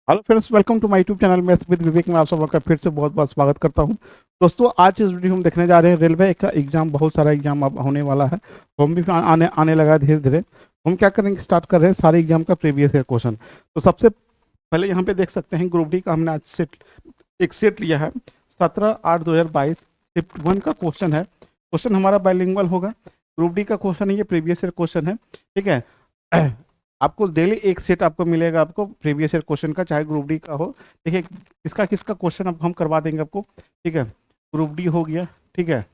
Hello friends, welcome to my YouTube channel maths with Vivek में आप सबका फिर से बहुत बहुत स्वागत करता हूं। दोस्तों, आज इस वीडियो में देखने जा रहे हैं रेलवे का एग्जाम। बहुत सारा एग्जाम अब होने वाला है, हम भी आने आने लगा है धीरे धीरे। हम क्या करेंगे, स्टार्ट कर रहे हैं सारे एग्जाम का प्रीवियस ईयर क्वेश्चन। तो सबसे पहले यहाँ पे देख सकते हैं ग्रुप डी का हमने आज एक सेट लिया है। 17/8/2022 शिफ्ट 1 का क्वेश्चन है। क्वेश्चन हमारा बाइलिंगुअल होगा। ग्रुप डी का क्वेश्चन है, ये प्रीवियस ईयर क्वेश्चन है। ठीक है। आपको डेली एक सेट आपको मिलेगा, आपको प्रीवियस ईयर क्वेश्चन का, चाहे ग्रुप डी का हो। देखिए किसका किसका क्वेश्चन अब हम करवा देंगे आपको। ठीक है, ग्रुप डी हो गया, ठीक है,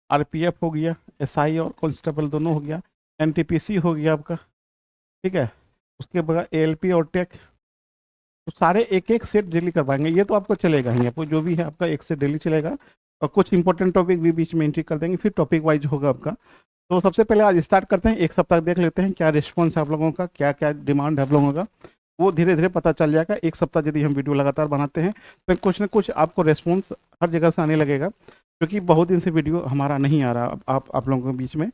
आरपीएफ हो गया, एसआई और कांस्टेबल दोनों हो गया, एनटीपीसी हो गया आपका। ठीक है, उसके बाद एएलपी और टेक। तो सारे एक एक सेट डेली करवाएंगे, ये तो आपको चलेगा ही, आपको जो भी है आपका एक सेट डेली चलेगा। और कुछ इंपॉर्टेंट टॉपिक भी बीच में एंट्री कर देंगे, फिर टॉपिक वाइज होगा आपका। तो सबसे पहले आज स्टार्ट करते हैं, एक सप्ताह देख लेते हैं क्या रिस्पॉन्स है आप लोगों का, क्या क्या डिमांड है आप लोगों का। वो धीरे धीरे पता चल जाएगा। एक सप्ताह यदि हम वीडियो लगातार बनाते हैं तो कुछ ना कुछ आपको रिस्पॉन्स हर जगह से आने लगेगा, क्योंकि बहुत दिन से वीडियो हमारा नहीं आ रहा आप लोगों के बीच में।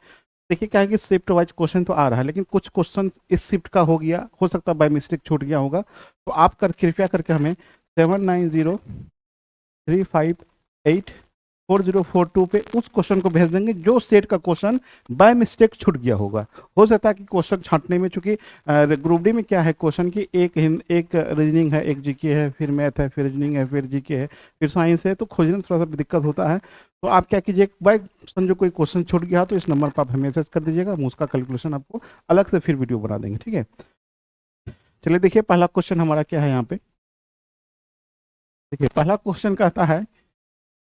देखिए क्या है कि शिफ्ट वाइज क्वेश्चन तो आ रहा है, लेकिन कुछ क्वेश्चन इस शिफ्ट का हो गया, हो सकता है बाय मिस्टेक छूट गया होगा। तो आप कृपया करके हमें 7903584042 पे उस क्वेश्चन को भेज देंगे जो सेट का क्वेश्चन बाय मिस्टेक छूट गया होगा। हो सकता है कि क्वेश्चन छांटने में, चूंकि ग्रुप डी में क्या है क्वेश्चन की, एक रीजनिंग है, एक जीके है, फिर मैथ है, फिर रीजनिंग है, फिर जीके है, फिर साइंस है, तो खोजने में थोड़ा सा दिक्कत होता है। तो आप क्या कीजिए, बाय समझो कोई क्वेश्चन छूट गया तो इस नंबर पर आप हमें मैसेज कर दीजिएगा, हम उसका कैलकुलेशन आपको अलग से फिर वीडियो बना देंगे। ठीक है, चलिए देखिए पहला क्वेश्चन हमारा क्या है यहाँ पे। देखिए पहला क्वेश्चन कहता है,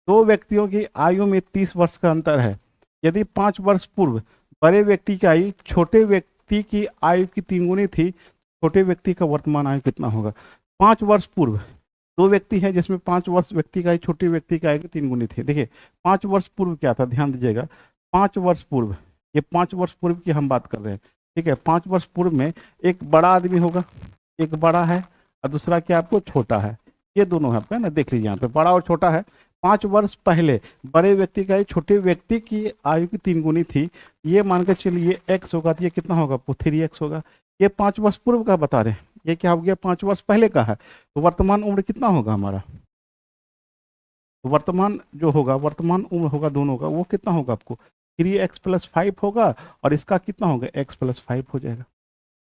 दो व्यक्तियों की आयु में 30 वर्ष का अंतर है। यदि 5 वर्ष पूर्व बड़े व्यक्ति की आयु छोटे व्यक्ति की आयु की 3 गुनी थी, छोटे व्यक्ति का वर्तमान आयु कितना होगा। 5 वर्ष पूर्व दो व्यक्ति है जिसमें 5 वर्ष व्यक्ति का आयु छोटे व्यक्ति की आयु की 3 गुनी थी। देखिए 5 वर्ष पूर्व क्या था, ध्यान दीजिएगा। 5 वर्ष पूर्व, ये 5 वर्ष पूर्व की हम बात कर रहे हैं। ठीक है, 5 वर्ष पूर्व में एक बड़ा आदमी होगा, एक बड़ा है और दूसरा क्या आपको छोटा है। ये दोनों है आपका ना, देख लीजिए यहाँ पे बड़ा और छोटा है। 5 वर्ष पहले बड़े व्यक्ति का आयु छोटे व्यक्ति की आयु की 3 गुनी थी। ये मान के चलिए x होगा, तो ये कितना होगा, 3x होगा। ये 5 वर्ष पूर्व का बता रहे हैं, ये क्या हो गया, 5 वर्ष पहले का है। तो वर्तमान उम्र कितना होगा हमारा, तो वर्तमान जो होगा, वर्तमान उम्र होगा दोनों का, वो कितना होगा आपको, 3x+5 होगा, और इसका कितना होगा, x+5 हो जाएगा।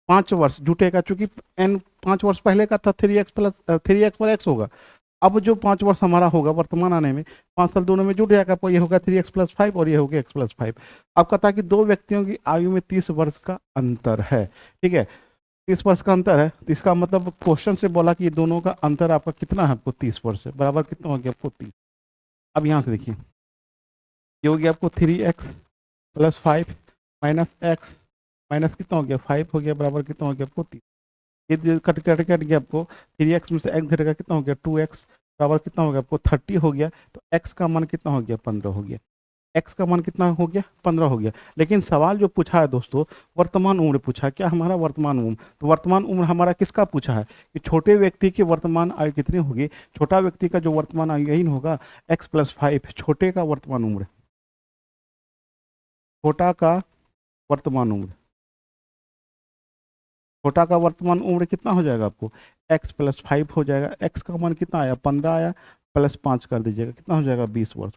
5 वर्ष जुटेगा, चूंकि n 5 वर्ष पहले का था, 3x पर x होगा। अब जो 5 वर्ष हमारा होगा वर्तमान आने में, 5 साल दोनों में जुट जाएगा, तो ये होगा 3x+5 और ये हो गया x+5। अब कहता कि दो व्यक्तियों की आयु में 30 वर्ष का अंतर है। ठीक है, 30 वर्ष का अंतर है, तो इसका मतलब क्वेश्चन से बोला कि ये दोनों का अंतर आपका कितना है, आपको 30 वर्ष है, बराबर कितना हो गया आपको 30। अब यहाँ से देखिए, ये हो गया आपको 3x+5 -x माइनस कितना हो गया, 5 हो गया, बराबर कितना हो गया आपको 30। ये कट गया आपको, 3x में से x घटेगा, कितना हो गया 2x, बराबर कितना हो गया आपको 30 हो गया। तो x का मान कितना हो गया, 15 हो गया। x का मान कितना हो गया, 15 हो गया। लेकिन सवाल जो पूछा है दोस्तों, वर्तमान उम्र पूछा है, क्या हमारा वर्तमान उम्र। तो वर्तमान उम्र हमारा किसका पूछा है, कि छोटे व्यक्ति की वर्तमान आयु कितनी होगी। छोटा व्यक्ति का जो वर्तमान आयु यही होगा x+5, छोटे का वर्तमान उम्र, छोटा का वर्तमान उम्र, छोटा का वर्तमान उम्र कितना हो जाएगा आपको, x+5 हो जाएगा। x का मान कितना आया, 15 आया, +5 कर दीजिएगा, कितना हो जाएगा 20 वर्ष।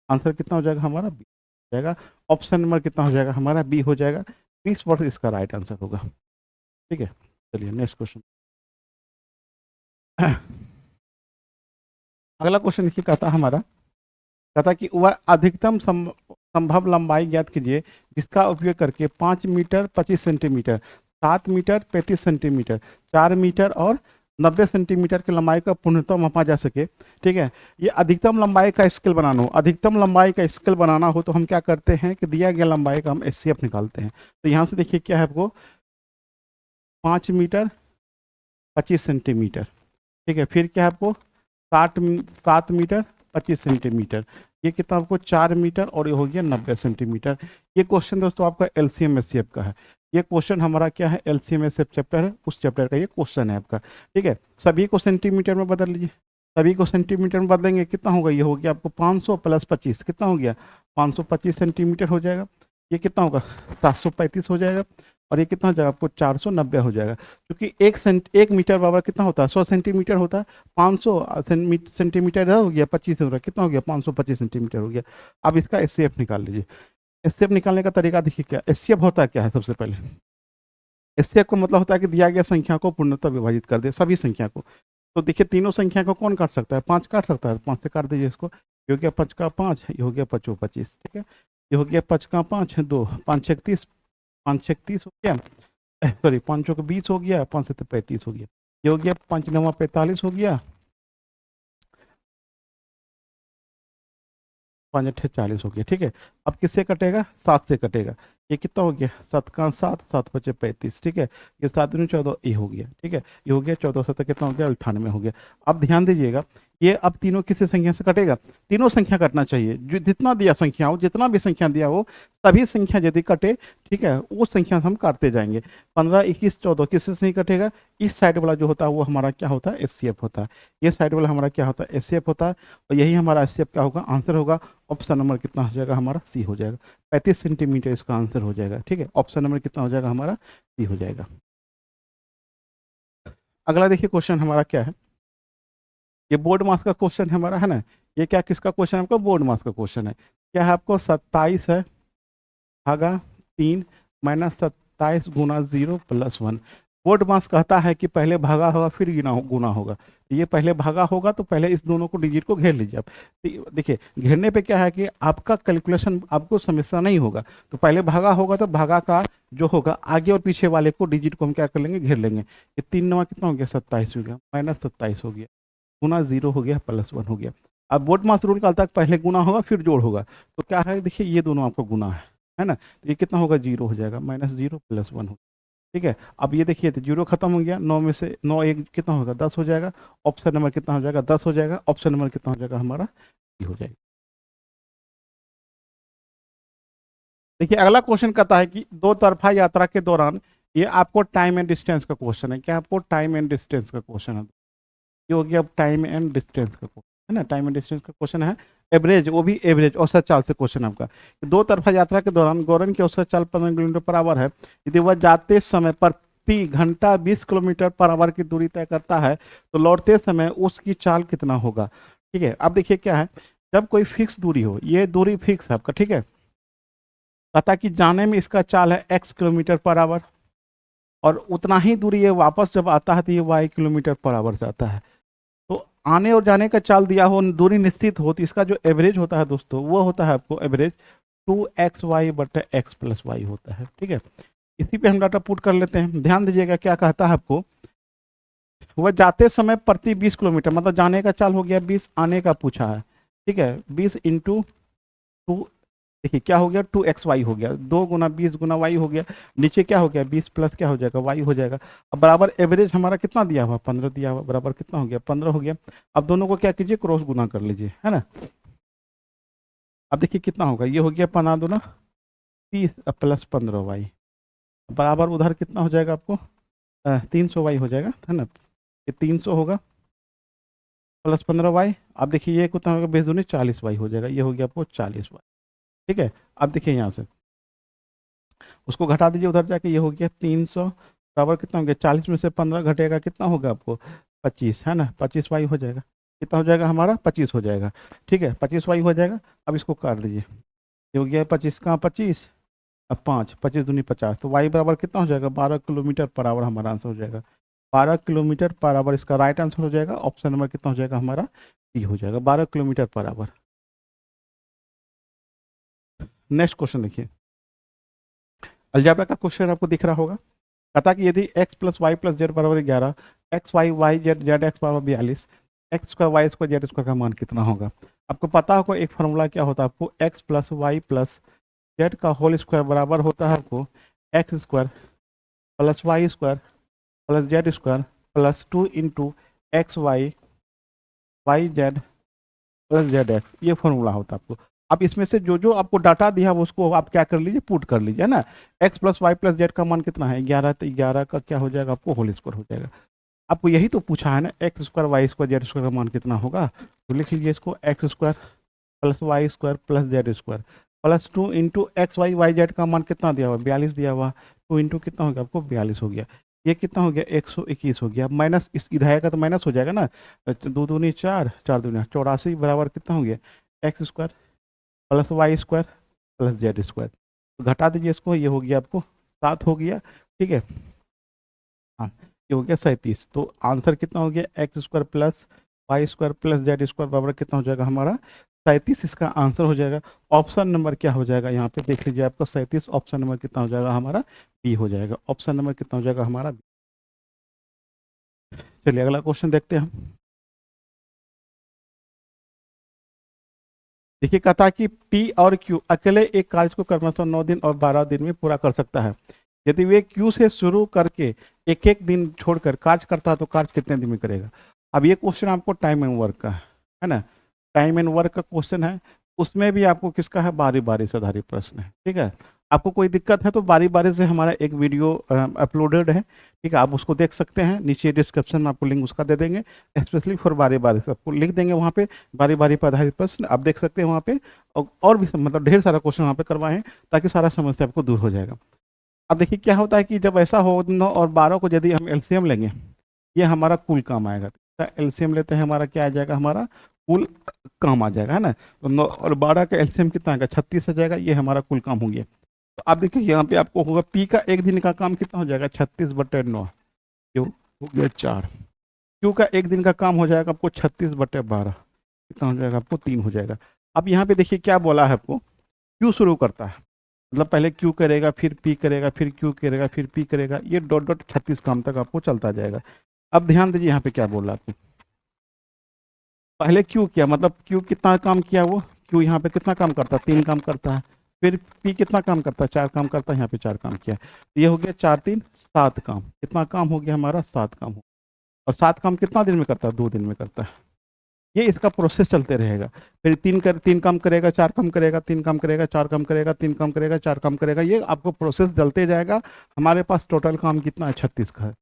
आंसर कितना हो जाएगा हमारा, 20 हो जाएगा। ऑप्शन नंबर कितना हो जाएगा हमारा, बी हो जाएगा, 20 वर्ष इसका राइट आंसर होगा। ठीक है, चलिए नेक्स्ट क्वेश्चन। अगला क्वेश्चन देखिए, कहता हमारा, कहता कि वह अधिकतम संभव लंबाई ज्ञात कीजिए जिसका उपयोग करके 5 metre 25 centimetre, 7 metre 35 centimetre, 4 metre और 90 सेंटीमीटर की लंबाई का पूर्णतः मापा जा सके। ठीक है, ये अधिकतम लंबाई का स्केल बनाना हो, अधिकतम लंबाई का स्केल बनाना हो तो हम क्या करते हैं कि दिया गया लंबाई का हम एचसीएफ निकालते हैं। तो यहाँ से देखिए क्या है आपको, 5 मीटर 25 सेंटीमीटर। ठीक है, फिर क्या है आपको 7 मीटर 25 सेंटीमीटर, ये कितना आपको 4 मीटर, और ये हो गया 90 सेंटीमीटर। ये क्वेश्चन दोस्तों आपका एलसीएम एचसीएफ का है। ये क्वेश्चन हमारा क्या है, एलसीएम एचसीएफ चैप्टर है, उस चैप्टर का ये क्वेश्चन है आपका। ठीक है, सभी को सेंटीमीटर में बदल लीजिए, सभी को सेंटीमीटर में बदलेंगे, कितना होगा, ये हो गया आपको 500 + 25, कितना हो गया 525 सेंटीमीटर हो जाएगा। ये कितना होगा 735 हो जाएगा। और ये कितना हो जाएगा आपको 490 हो जाएगा, क्योंकि 1 मीटर बराबर कितना होता है 100 सेंटीमीटर होता है, 500 सेंटीमीटर हो गया 25 हो रहा है, कितना हो गया 525 सेंटीमीटर हो गया। अब इसका एचसीएफ निकाल लीजिए। एचसीएफ निकालने का तरीका देखिए, क्या एचसीएफ होता है, क्या है सबसे पहले एचसीएफ का मतलब होता है कि दिया गया संख्या को पूर्णतः विभाजित कर दे, सभी संख्या को। तो देखिए तीनों संख्या को कौन काट सकता है, 5 काट सकता है, 5 से काट दीजिए इसको। ये हो गया 5 का 5, ये हो गया 5 25, ठीक है। ये हो गया 5 का 5 2, 5 31, 5 31 हो गया, सॉरी 5 का 20 हो गया, 5 से 35 हो गया। ये हो गया 5 9 45 हो गया, 5 8 40 हो गया, ठीक है। अब किससे कटेगा, 7 से कटेगा। ये कितना हो गया 7 का 7, 7 5 35, ठीक है। ये 7 दूनी 14, ये हो गया, ठीक है। ये हो गया 14 7 कितना हो गया 98 हो गया। अब ध्यान दीजिएगा, ये अब तीनों किसी संख्या से कटेगा, तीनों संख्या कटना चाहिए, जो जितना दिया संख्या हो, जितना भी संख्या दिया हो सभी संख्या यदि कटे, ठीक है, वो संख्या से हम काटते जाएंगे। 15 21 14 किससे नहीं कटेगा, इस साइड वाला जो होता है वो हमारा क्या होता है एचसीएफ होता है, ये साइड वाला हमारा क्या होता है एचसीएफ होता है, और यही हमारा एचसीएफ क्या होगा आंसर होगा। ऑप्शन नंबर कितना हो जाएगा हमारा सी हो जाएगा, 35 सेंटीमीटर इसका आंसर हो जाएगा, ठीक है। ऑप्शन नंबर कितना हो जाएगा हमारा सी हो जाएगा। अगला देखिए क्वेश्चन हमारा क्या है, ये बोर्ड मास का क्वेश्चन हमारा है ना। ये क्या किसका क्वेश्चन है आपका, बोर्ड मास का क्वेश्चन है। क्या है आपको 27 है भागा 3 माइनस 27 गुना 0 प्लस 1। बोर्ड मास कहता है कि पहले भागा होगा फिर गुना होगा। ये पहले भागा होगा तो पहले इस दोनों को डिजिट को घेर लीजिए आप। देखिए घेरने पे क्या है कि आपका कैलकुलेशन आपको समस्या नहीं होगा, तो पहले भागा होगा तो भागा का जो होगा आगे और पीछे वाले को डिजिट को हम क्या कर लेंगे घेर लेंगे। ये 3 9 कितना हो गया 27 हो गया, माइनस 27 हो गया, गुना 0 हो गया प्लस 1 हो गया। अब बोर्ड मास रूल कहता है पहले गुना होगा फिर जोड़ होगा, तो क्या है देखिए ये दोनों आपको गुना है ना, तो ये कितना होगा 0 हो जाएगा, माइनस 0 प्लस 1 हो, ठीक है। अब ये देखिए तो 0 खत्म हो गया, 9 में से 9 1 कितना होगा 10 हो जाएगा। ऑप्शन नंबर कितना हो जाएगा 10 हो जाएगा। ऑप्शन नंबर कितना हो जाएगा हमारा डी हो जाएगा। देखिए अगला क्वेश्चन कहता है कि दो तरफा यात्रा के दौरान, ये आपको टाइम एंड डिस्टेंस का क्वेश्चन है, क्या आपको टाइम एंड डिस्टेंस का क्वेश्चन है, ये हो गया अब टाइम एंड डिस्टेंस का क्वेश्चन है ना, टाइम एंड डिस्टेंस का क्वेश्चन है। एवरेज, वो भी एवरेज औसत चाल से क्वेश्चन आपका। दो तरफा यात्रा के दौरान गौरन की औसत चाल 15 किलोमीटर पर आवर है, यदि वह जाते समय प्रति घंटा 20 किलोमीटर पर आवर की दूरी तय करता है तो लौटते समय उसकी चाल कितना होगा, ठीक है। अब देखिए क्या है, जब कोई फिक्स दूरी हो, ये दूरी फिक्स है आपका, ठीक है, पता कि जाने में इसका चाल है x किलोमीटर पर आवर, और उतना ही दूरी ये वापस जब आता है तो ये y किलोमीटर पर आवर से आता है। तो आने और जाने का चाल दिया हो, दूरी निश्चित हो, तो इसका जो एवरेज होता है दोस्तों वो होता है आपको एवरेज 2xy बटे x प्लस वाई होता है, ठीक है। इसी पे हम डाटा पुट कर लेते हैं। ध्यान दीजिएगा क्या कहता है आपको, वह जाते समय प्रति 20 किलोमीटर, मतलब जाने का चाल हो गया 20, आने का पूछा है, ठीक है, 20 इंटू 2, देखिए क्या हो गया 2xy हो गया, 2 गुना 20 गुना y हो गया, नीचे क्या हो गया 20 प्लस क्या हो जाएगा y हो जाएगा। अब बराबर एवरेज हमारा कितना दिया हुआ 15 दिया हुआ, बराबर कितना हो गया 15 हो गया। अब दोनों को क्या कीजिए क्रॉस गुना कर लीजिए, है ना। अब देखिए कितना होगा, ये हो गया 15 दूना 30 प्लस 15y, बराबर उधर कितना हो जाएगा आपको 300y हो जाएगा, है ना। ये 300 होगा प्लस 15y। अब देखिए ये कितना होगा 20 दूनी 40y हो जाएगा, ये हो गया आपको 40y, ठीक है। अब देखिए यहाँ से उसको घटा दीजिए उधर जाके, ये हो गया 300 बराबर कितना हो गया 40 में से 15 घटेगा कितना होगा आपको 25, है ना, 25y हो जाएगा। कितना हो जाएगा हमारा 25 हो जाएगा, ठीक है, 25y हो जाएगा। अब इसको काट दीजिए, ये हो गया 25 का 25, अब 5 25 दूनी 50, तो y बराबर कितना हो जाएगा 12 किलोमीटर पर आवर हमारा आंसर हो जाएगा। 12 किलोमीटर पर आवर इसका राइट आंसर हो जाएगा। ऑप्शन नंबर कितना हो जाएगा हमारा डी हो जाएगा, 12 kilometre per hour. Next question देखिए, अलजेब्रा का क्वेश्चन आपको दिख रहा होगा। कहता कि यदि x plus y plus z बराबर 11, x y y z z x बराबर 42, x square y square z square का मान कितना होगा। आपको पता होगा एक फॉर्मूला क्या होता है, आपको x plus y plus z का होल स्क्वायर बराबर होता है आपको x square plus y square plus z square plus 2 into x y y z plus z x, ये फॉर्मूला होता है आपको। अब इसमें से जो जो आपको डाटा दिया है उसको आप क्या कर लीजिए पुट कर लीजिए, है ना। x plus y plus z का मान कितना है 11, तो 11 का क्या हो जाएगा आपको होल स्क्वायर हो जाएगा। आपको यही तो पूछा है ना, x square y square z square का मान कितना होगा, तो लिख लीजिए इसको x square plus y square plus z square plus 2 into x y y z का मान कितना दिया हुआ 42 दिया हुआ, टू इंटू कितना हो गया आपको 42 हो गया। ये कितना हो गया 121 हो गया। माइनस इस इधर आएगा तो माइनस हो जाएगा ना, दो दूनी चार, चार दूनी 84 बराबर कितना हो गया x square plus y square plus z square. तो घटा दीजिए इसको, ये हो गया आपको 7 हो गया। ठीक है, हाँ ये हो गया 37। तो आंसर कितना हो गया x square plus y square plus z square बराबर कितना हो जाएगा हमारा 37। इसका आंसर हो जाएगा। ऑप्शन नंबर क्या हो जाएगा यहाँ पे देख लीजिए आपको 37, ऑप्शन नंबर कितना हो जाएगा हमारा बी हो जाएगा। ऑप्शन नंबर कितना हो जाएगा हमारा बी। चलिए अगला क्वेश्चन देखते हैं हम। देखिए कहता है कि पी और क्यू अकेले एक कार्य को क्रमशः 9 दिन और 12 दिन में पूरा कर सकता है। यदि वे क्यू से शुरू करके एक एक दिन छोड़कर कार्य करता है तो कार्य कितने दिन में करेगा। अब ये क्वेश्चन आपको टाइम एंड वर्क का है ना, टाइम एंड वर्क का क्वेश्चन है। उसमें भी आपको किसका है, बारी बारी से आधारित प्रश्न है। ठीक है, आपको कोई दिक्कत है तो बारी बारी से हमारा एक वीडियो अपलोडेड है, ठीक है, आप उसको देख सकते हैं। नीचे डिस्क्रिप्शन में आपको लिंक उसका दे देंगे, स्पेशली फॉर बारी बारी से आपको लिख देंगे वहाँ पे बारी बारी पर आधारित प्रश्न आप देख सकते हैं वहाँ पे। और भी मतलब ढेर सारा क्वेश्चन वहाँ पे करवाए हैं ताकि सारा समस्या आपको दूर हो जाएगा। अब देखिए क्या होता है कि जब ऐसा हो 9 और 12 को यदि हम एलसीएम लेंगे, ये हमारा कुल काम आएगा। एलसीएम लेते हैं हमारा क्या आ जाएगा, हमारा कुल काम आ जाएगा, है ना। तो 9 और 12 का एलसीएम कितना आएगा 36 आ जाएगा, ये हमारा कुल काम हो गया। तो आप देखिए यहाँ पे आपको होगा पी का एक दिन का काम कितना हो जाएगा 36/9, क्यों हो गया 4। क्यू का एक दिन का काम हो जाएगा आपको 36/12, कितना हो जाएगा आपको 3 हो जाएगा। अब यहाँ पे देखिए क्या बोला है आपको, क्यू शुरू करता है मतलब पहले क्यू करेगा फिर पी करेगा फिर क्यू करेगा फिर पी करेगा, ये डॉट डॉट 36 काम तक आपको चलता जाएगा। अब ध्यान दीजिए यहाँ पे क्या बोल रहा है आपको, पहले क्यू किया मतलब क्यू कितना काम किया, वो क्यू यहाँ पे कितना काम करता है 3 काम करता है। फिर पी कितना काम करता है 4 काम करता है, यहाँ पे 4 काम किया। तो ये हो गया 4 3 7 काम, कितना काम हो गया हमारा 7 काम हो। और 7 काम कितना दिन में करता है 2 दिन में करता है। ये इसका प्रोसेस चलते रहेगा। फिर 3 काम करेगा 4 काम करेगा, 3 काम करेगा 4 काम करेगा, 3 काम करेगा 4 काम करेगा, ये आपको प्रोसेस चलते जाएगा। हमारे पास टोटल काम कितना है 36 का है।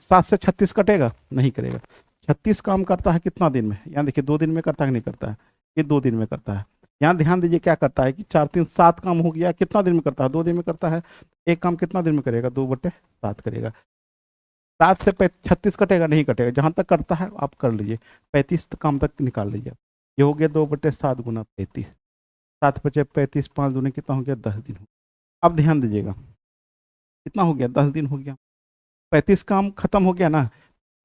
7 से 36 कटेगा नहीं करेगा। 36 काम करता है कितना दिन में, यहाँ देखिए 2 दिन में करता है नहीं करता है, ये 2 दिन में करता है। यहाँ ध्यान दीजिए क्या करता है कि 4 3 7 काम हो गया, कितना दिन में करता है 2 दिन में करता है। एक काम कितना दिन में करेगा 2/7 करेगा। 7 से 36 कटेगा नहीं कटेगा, जहां तक करता है आप कर लीजिए, 35 काम तक निकाल लीजिए। ये हो गया 2/7 गुना 35, 7 बचे 35, 5 दूनी कितना हो गया 10 दिन हो। अब ध्यान दीजिएगा कितना हो गया 10 दिन हो गया, 35 काम खत्म हो गया ना।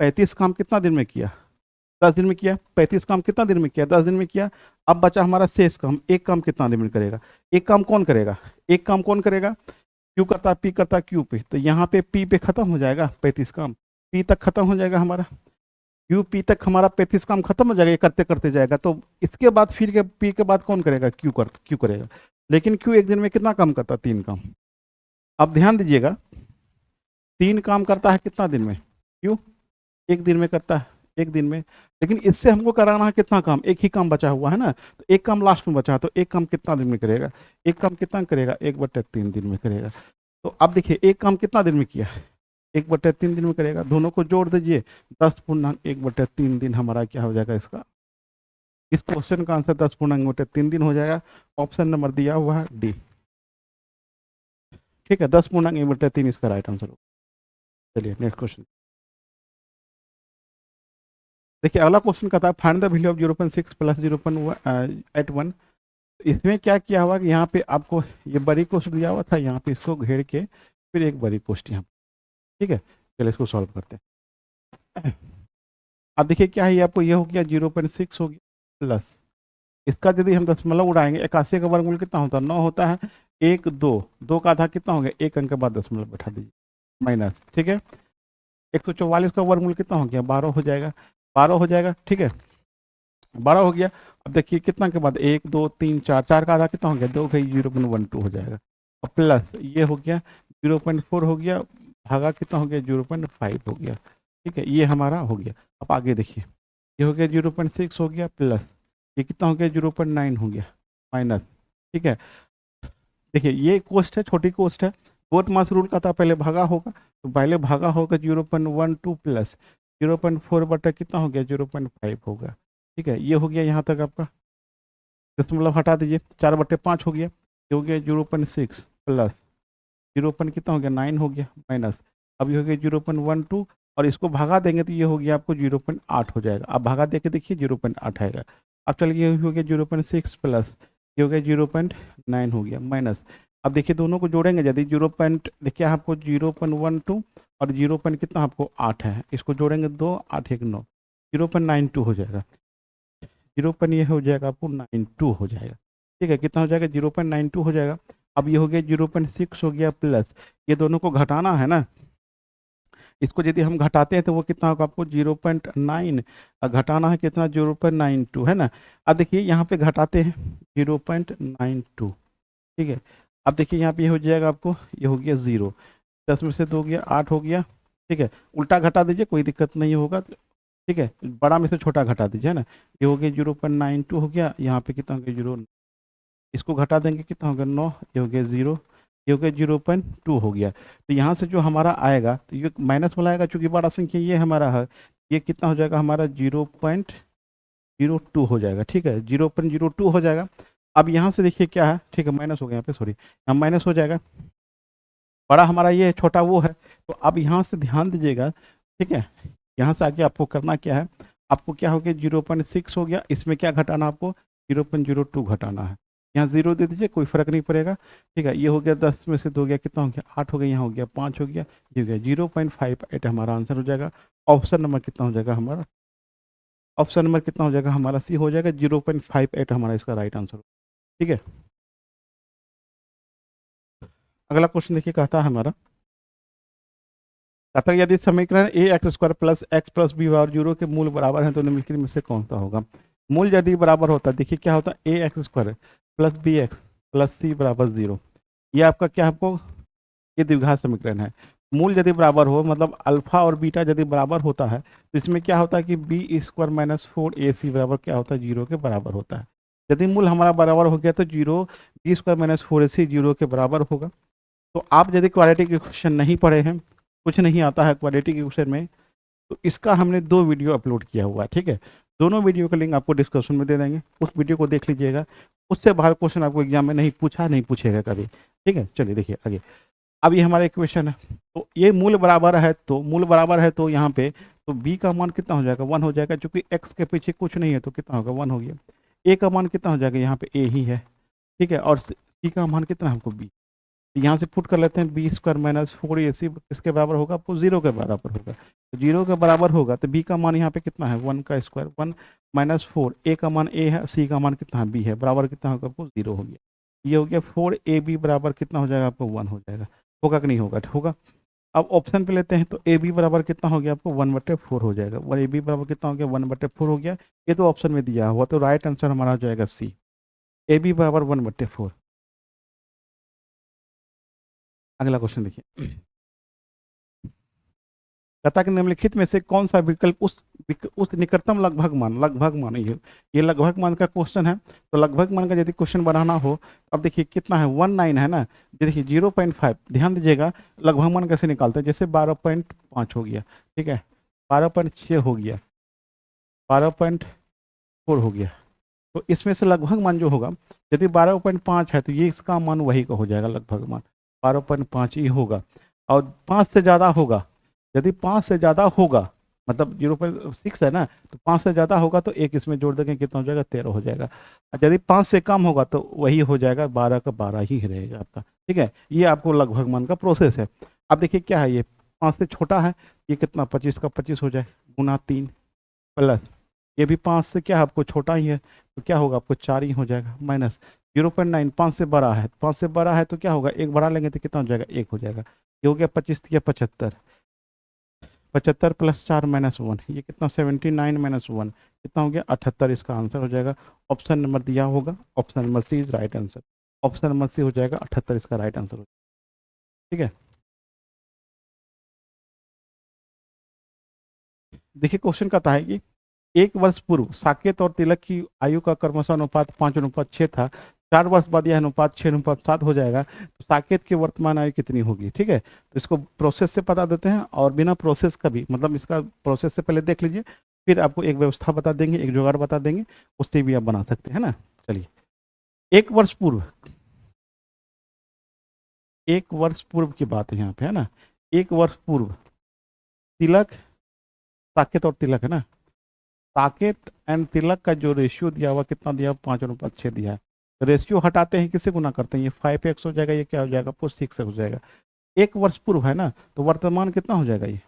35 काम कितना दिन में किया 10 दिन में किया, 35 काम कितना दिन में किया 10 दिन में किया। अब बचा हमारा शेष काम, एक काम कितना दिन में करेगा, एक काम कौन करेगा, एक काम कौन करेगा, क्यू करता पी करता क्यू पे। तो यहाँ पे पी पे खत्म हो जाएगा 35 काम, पी तक खत्म हो जाएगा हमारा, क्यू पी तक हमारा 35 काम खत्म हो जाएगा, ये करते करते जाएगा। तो इसके बाद फिर के पी के बाद कौन करेगा, क्यू करेगा। लेकिन क्यू एक दिन में कितना काम करता है 3 काम। अब ध्यान दीजिएगा 3 काम करता है कितना दिन में, क्यू एक दिन में करता है, एक दिन में। लेकिन इससे हमको कराना है कितना काम, एक ही काम बचा हुआ है ना, तो एक काम लास्ट में बचा है, तो एक काम कितना दिन में करेगा, एक काम कितना करेगा 1/3 दिन में करेगा। तो अब देखिए एक काम कितना दिन में किया 1/3 दिन में करेगा, दोनों को जोड़ दीजिए 10/1/3 दिन हमारा क्या हो जाएगा इसका, इस क्वेश्चन का आंसर 10/1/3 दिन हो जाएगा। ऑप्शन नंबर दिया हुआ है डी। ठीक है 10/1/3 इसका राइट आंसर होगा। चलिए नेक्स्ट क्वेश्चन देखिए। अगला क्वेश्चन कहता है find the value of 0.6 plus 0.81। इसमें क्या किया हुआ कि यहाँ पे आपको ये बड़ी कोष्ट दिया हुआ था, यहाँ पे इसको घेर के फिर एक बड़ी कोष्ट यहाँ। ठीक है चलिए इसको सॉल्व करते हैं। अब देखिए क्या है, ये आपको ये हो गया 0.6 हो गया प्लस इसका यदि हम दशमलव उड़ाएंगे 81 का वर्गमूल कितना होता है 9 होता है, 1 2 2 का आधा कितना हो गया 1 अंक के बाद दशमलव बैठा दीजिए माइनस। ठीक है 144 का वर्गमूल कितना हो गया 12 हो जाएगा, 12 हो जाएगा। ठीक है 12 हो गया। अब देखिए कितना के बाद 1 2 3 4, 4 का आधा कितना हो गया 2 भाई 0.12 हो जाएगा और प्लस ये हो गया 0.4 हो गया, भागा कितना हो गया 0.5 हो गया। ठीक है ये हमारा हो गया। अब आगे देखिए ये हो गया 0.6 हो गया प्लस ये कितना हो गया 0.9 हो गया माइनस। ठीक है देखिए ये कोस्ट है, छोटी कोस्ट है, गोट मास रूल का था पहले भागा होगा, तो पहले भागा होगा 0.12 प्लस 0.4 बटा कितना हो गया 0.5 होगा। ठीक है ये हो गया यहाँ तक आपका, दशमलव हटा दीजिए 4/5 हो गया, ये हो गया 0.6 प्लस कितना हो गया 9 हो गया माइनस, अब ये हो गया 0.12 और इसको भगा देंगे तो ये हो गया आपको 0.8 हो जाएगा। अब भगा दे के देखिए 0.8 आएगा। अब चलिए ये हो गया 0.6 प्लस ये हो गया 0.9 हो गया माइनस। अब देखिए दोनों को जोड़ेंगे यदि देखिए आपको 0.12 और 0. कितना आपको 8 है, इसको जोड़ेंगे 2 8 1 9 0.92 हो जाएगा। 0. ये हो जाएगा आपको 92 हो जाएगा। ठीक है, कितना हो जाएगा 0.92 हो जाएगा। अब ये हो गया 0.6 हो गया प्लस, ये दोनों को घटाना है ना, इसको यदि हम घटाते हैं तो वो कितना होगा आपको 0.9, घटाना है कितना 0.92 है ना। अब देखिए यहाँ पे घटाते हैं 0.92। ठीक है, अब देखिए यहाँ पे ये हो जाएगा आपको, ये हो गया 0, 10 में से 2 गया 8 हो गया। ठीक है, उल्टा घटा दीजिए कोई दिक्कत नहीं होगा। ठीक है, बड़ा में से छोटा घटा दीजिए है ना, ये हो गया 0.92 हो गया, यहाँ पे कितना हो गया 0, इसको घटा देंगे कितना हो गया 9, ये हो गया 0, ये हो गया 0.2 हो गया। तो यहाँ से जो हमारा आएगा तो ये माइनस वाला आएगा, चूंकि बड़ा संख्या ये हमारा है, ये कितना हो जाएगा हमारा 0.02 हो जाएगा। ठीक है, 0.02 हो जाएगा। अब यहाँ से देखिए क्या है, ठीक है माइनस हो गया यहाँ पे, सॉरी यहाँ माइनस हो जाएगा, बड़ा हमारा ये है छोटा वो है। तो अब यहाँ से ध्यान दीजिएगा। ठीक है, यहाँ से आगे आपको करना क्या है, आपको क्या हो गया 0.6 हो गया, इसमें क्या घटाना आपको 0.02 घटाना है, यहाँ 0 दे दीजिए कोई फर्क नहीं पड़ेगा। ठीक है, ये हो गया 10 में से 2 गया कितना हो गया 8 हो गया, यहाँ हो गया 5 हो गया, ये हो गया 0.58 हमारा आंसर हो जाएगा। ऑप्शन नंबर कितना हो जाएगा हमारा, ऑप्शन नंबर कितना हो जाएगा हमारा सी हो जाएगा, 0.58 हमारा इसका राइट आंसर। ठीक है, अगला क्वेश्चन देखिए कहता है हमारा, कहता है यदि समीकरण a x square plus x plus b और 0 के मूल बराबर हैं तो निम्नलिखित में से कौन सा होगा। मूल यदि बराबर होता है, देखिए क्या होता है a x square plus b x plus c बराबर 0, ये आपका क्या आपको ये द्विघात समीकरण है। मूल यदि बराबर हो मतलब अल्फा और बीटा यदि बराबर होता है तो इसमें क्या होता है कि बी स्क्वायर माइनस 4ac बराबर क्या होता है 0 के बराबर होता है। यदि मूल हमारा बराबर हो गया तो 0 बी स्क्वायर माइनस 4ac 0 के बराबर होगा। तो आप यदि क्वाड्रेटिक के क्वेश्चन नहीं पढ़े हैं, कुछ नहीं आता है क्वाड्रेटिक के क्वेश्चन में, तो इसका हमने 2 वीडियो अपलोड किया हुआ है। ठीक है, दोनों वीडियो का लिंक आपको डिस्क्रिप्शन में दे देंगे, उस वीडियो को देख लीजिएगा। उससे बाहर क्वेश्चन आपको एग्जाम में नहीं पूछा, नहीं पूछेगा कभी। ठीक है, चलिए देखिए आगे। अब ये हमारा इक्वेशन है, तो ये मूल बराबर है, तो मूल बराबर है तो यहाँ पे तो b का मान कितना हो जाएगा 1 हो जाएगा, क्योंकि x के पीछे कुछ नहीं है तो कितना होगा 1 हो गया। a का मान कितना हो जाएगा, यहाँ पे a ही है। ठीक है, और c का मान कितना हमको b, यहाँ से पुट कर लेते हैं बी स्क्वायर माइनस 4ac किसके बराबर होगा आपको 0 के बराबर होगा। तो 0 के बराबर होगा तो b का मान यहाँ पे कितना है 1 का स्क्वायर 1 माइनस 4, a का मान a है, c का मान कितना है b है, बराबर कितना होगा आपको 0 हो गया। ये हो गया 4ab बराबर कितना हो जाएगा आपको 1 हो जाएगा, होगा कि नहीं होगा, होगा। अब ऑप्शन पे लेते हैं तो ए बी बराबर कितना हो गया आपको 1/4 हो जाएगा, और ए बी बराबर कितना हो गया 1/4 हो गया। ये तो ऑप्शन में दिया हुआ, तो राइट आंसर हमारा हो जाएगा सी, ए बी बराबर 1/4। अगला क्वेश्चन देखिए, कहता कि निम्नलिखित में से कौन सा विकल्प उस निकटतम लगभग मान ये लगभग मान का क्वेश्चन है। तो लगभग मान का यदि क्वेश्चन बनाना हो, अब देखिए कितना है 19 है ना, ये देखिए 0.5, ध्यान दीजिएगा लगभग मान कैसे निकालते हैं, जैसे 12.5 हो गया, ठीक है 12.6 हो गया, 12.4 हो गया। तो इसमें से लगभग मान जो होगा, यदि 12.5 है तो ये इसका मान वही का हो जाएगा, लगभग मान 12.5 ही होगा। और 5 से ज़्यादा होगा, यदि 5 से ज़्यादा होगा मतलब 0.6 है ना, तो 5 से ज़्यादा होगा तो एक इसमें जोड़ देंगे कितना हो जाएगा 13 हो जाएगा। और यदि 5 से कम होगा तो वही हो जाएगा 12 का 12 ही रहेगा आपका। ठीक है, ये आपको लगभग मान का प्रोसेस है। अब देखिए क्या है, ये 5 से छोटा है, ये कितना 25 का 25 हो जाए गुना 3 प्लस ये भी 5 से क्या है आपको छोटा ही है, तो क्या होगा आपको 4 ही हो जाएगा, माइनस 0.9 5 से बड़ा है, 5 से बड़ा है तो क्या होगा एक बढ़ा लेंगे तो कितना हो जाएगा 1 हो जाएगा। ये हो गया 25 या 75, 75 प्लस 4 माइनस 1, ये कितना 79 माइनस 1 कितना हो गया 78, इसका आंसर हो जाएगा। ऑप्शन नंबर दिया होगा, option number C is right answer, option number C हो जाएगा 78 इसका राइट आंसर हो जाएगा। ठीक है, देखिए क्वेश्चन कहता है कि 1 वर्ष पूर्व साकेत और तिलक की आयु का क्रमशः अनुपात 5:6 था, 4 वर्ष बाद यह अनुपात 6:7 हो जाएगा, तो साकेत की वर्तमान आयु कितनी होगी। ठीक है, तो इसको प्रोसेस से बता देते हैं, और बिना प्रोसेस का भी मतलब इसका प्रोसेस से पहले देख लीजिए, फिर आपको एक व्यवस्था बता देंगे, एक जुगाड़ बता देंगे, उससे भी आप बना सकते हैं ना। चलिए, 1 वर्ष पूर्व 1 वर्ष पूर्व की बात है यहाँ पे, है ना। 1 वर्ष पूर्व तिलक, साकेत और तिलक, है ना। साकेत एंड तिलक का जो रेशियो दिया हुआ कितना दिया, 5:6 दिया है। रेशियो हटाते हैं, किससे गुना करते हैं, ये 5x हो जाएगा, ये क्या हो जाएगा आपको 6x हो जाएगा। 1 वर्ष पूर्व है ना, तो वर्तमान कितना हो जाएगा ये,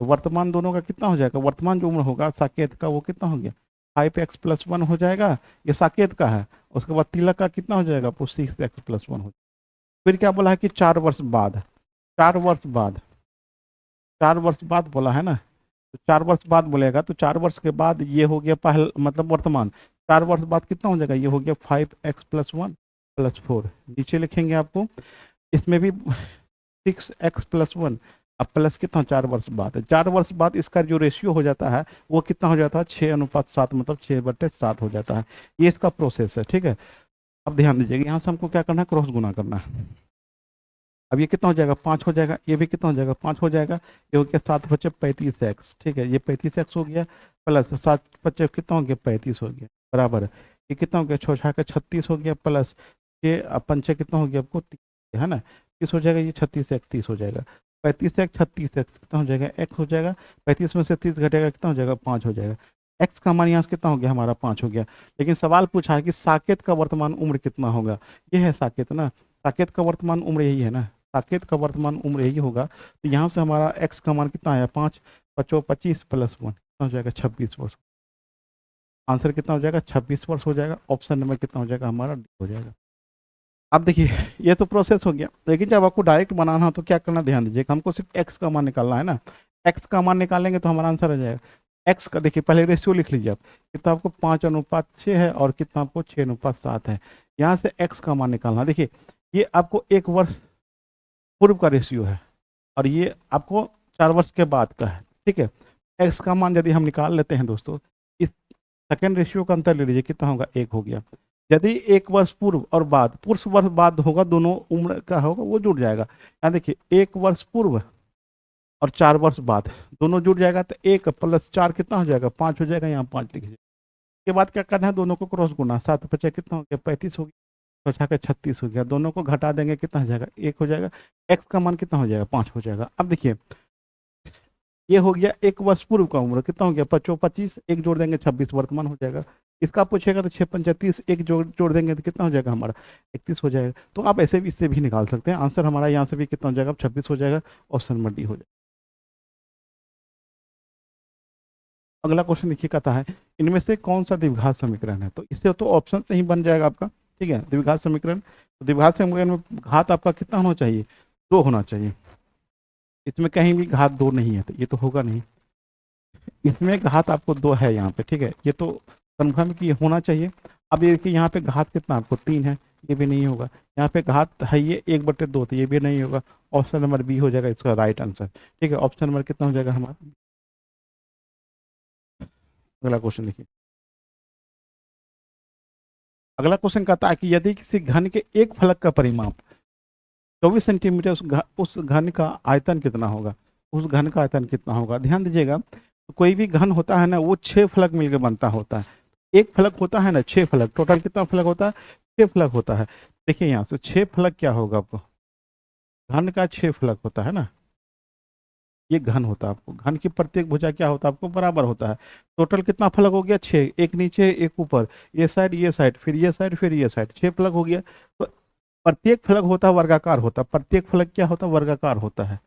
तो वर्तमान दोनों का कितना हो जाएगा, वर्तमान जो उम्र होगा साकेत का वो कितना हो गया 5x+1 हो जाएगा, ये साकेत का है। उसके बाद तिलक का कितना हो जाएगा आपको 6x+1 हो। फिर क्या बोला है कि 4 वर्ष बाद, 4 वर्ष बाद, 4 वर्ष बाद बोला है ना, तो 4 वर्ष बाद बोलेगा तो 4 वर्ष के बाद ये हो गया पहल मतलब वर्तमान। 4 वर्ष बाद कितना हो जाएगा, ये हो गया 5x+1+4। नीचे लिखेंगे आपको, इसमें भी 6x+1, अब प्लस कितना 4 वर्ष बाद है। 4 वर्ष बाद इसका जो रेशियो हो जाता है वो कितना हो जाता है 6:7, मतलब 6/7 हो जाता है। ये इसका प्रोसेस है, ठीक है। अब ध्यान दीजिएगा, यहाँ से हमको क्या करना है, क्रॉस गुना करना है। अब ये कितना हो जाएगा 5 हो जाएगा, ये भी कितना हो जाएगा 5 हो जाएगा, ये हो गया 7×5 = 35x, ठीक है। ये 35x हो गया, प्लस 7×5 कितना हो गया 35 हो गया, बराबर है। ये कितना हो गया 6×6 = 36 हो गया, प्लस 6×5 कितना हो गया आपको 30, है ना। 30 हो जाएगा, ये 36x 30 हो जाएगा। 35x 36x कितना हो जाएगा x हो जाएगा। 35 में से 30 घटेगा कितना हो जाएगा 5 हो जाएगा। x का मान यहाँ से कितना हो गया हमारा 5 हो गया। लेकिन सवाल पूछा है कि साकेत का वर्तमान उम्र कितना होगा, ये है साकेत ना, साकेत का वर्तमान उम्र यही है ना, साकेत का वर्तमान उम्र यही होगा। तो यहाँ से हमारा x का मान कितना आया 5 × 25 + 1 कितना हो जाएगा 26 वर्ष। आंसर कितना हो जाएगा 26 वर्ष हो जाएगा। ऑप्शन नंबर कितना हो जाएगा हमारा डी हो जाएगा। अब देखिए ये तो प्रोसेस हो गया, लेकिन जब आपको डायरेक्ट बनाना हो तो क्या करना, ध्यान दीजिए, हमको सिर्फ x का मान निकालना है ना। x का मान निकालेंगे तो हमारा आंसर आ जाएगा। x का देखिए पहले रेशियो लिख लीजिए आप, कितना आपको 5:6 है और कितना आपको 6:7 है। यहाँ से x का मान निकालना, देखिए ये आपको 1 वर्ष पूर्व का रेशियो है और ये आपको 4 वर्ष के बाद का है, ठीक है। x का मान यदि हम निकाल लेते हैं दोस्तों, इस सेकेंड रेशियो का अंतर ले लीजिए, कितना होगा 1 हो गया। यदि 1 वर्ष पूर्व और बाद, पुरुष वर्ष बाद होगा, दोनों उम्र का होगा वो जुड़ जाएगा। यहाँ देखिए 1 वर्ष पूर्व और 4 वर्ष बाद दोनों जुड़ जाएगा, तो 1 + 4 कितना हो जाएगा 5 हो जाएगा, यहाँ 5 लिख लीजिए। के बाद क्या करना है, दोनों को क्रॉस गुना, 7×5 कितना हो गया 35 हो गया, 6×36 हो गया, दोनों को घटा देंगे कितना हो जाएगा 1 हो जाएगा। x का मान कितना हो जाएगा 5 हो जाएगा। अब देखिए ये हो गया 1 वर्ष पूर्व का उम्र कितना हो गया 25, 1 जोड़ देंगे 26 वर्तमान हो जाएगा। इसका पूछेगा तो 6×5 1 जोड़ देंगे तो कितना हो जाएगा हमारा 31 हो जाएगा। तो आप ऐसे भी इससे भी निकाल सकते हैं, आंसर हमारा यहाँ से भी कितना हो जाएगा 26 हो जाएगा। ऑप्शन नंबर डी हो जाएगा। अगला क्वेश्चन देखिए कहता है इनमें से कौन सा द्विघात समीकरण है, तो इससे तो ऑप्शन से ही बन जाएगा आपका, ठीक है। द्विघात समीकरण, तो द्विघात समीकरण में घात आपका कितना होना चाहिए 2 होना चाहिए। इसमें कहीं भी घात 2 नहीं है तो ये तो होगा नहीं। इसमें घात आपको 2 है यहाँ पे, ठीक है, ये तो कन्फर्म कि ये होना चाहिए। अब ये देखिए यहाँ पे घात कितना आपको 3 है, ये भी नहीं होगा। यहाँ पे घात है ये 1/2, तो ये भी नहीं होगा। ऑप्शन नंबर बी हो जाएगा इसका राइट आंसर, ठीक है। ऑप्शन नंबर कितना हो जाएगा हमारा। अगला क्वेश्चन देखिए, अगला क्वेश्चन कहता है कि यदि किसी घन के एक फलक का परिमाप 24 सेंटीमीटर, उस घन का आयतन कितना होगा, उस घन का आयतन कितना होगा। ध्यान दीजिएगा, तो कोई भी घन होता है ना वो 6 फलक मिलकर बनता होता है। एक फलक होता है ना 6 फलक, टोटल कितना फलक होता है 6 फलक होता है। देखिए यहाँ से 6 फलक क्या होगा आपको, घन का 6 फलक होता है ना, ये घन होता है। आपको घन की प्रत्येक भुजा क्या होता है आपको बराबर होता है। टोटल कितना फलक हो गया 6, एक नीचे एक ऊपर, ये साइड फिर ये साइड फिर ये साइड, 6 फलक हो गया। तो प्रत्येक फलक होता है वर्गाकार होता है, प्रत्येक फलक क्या होता है वर्गाकार होता है।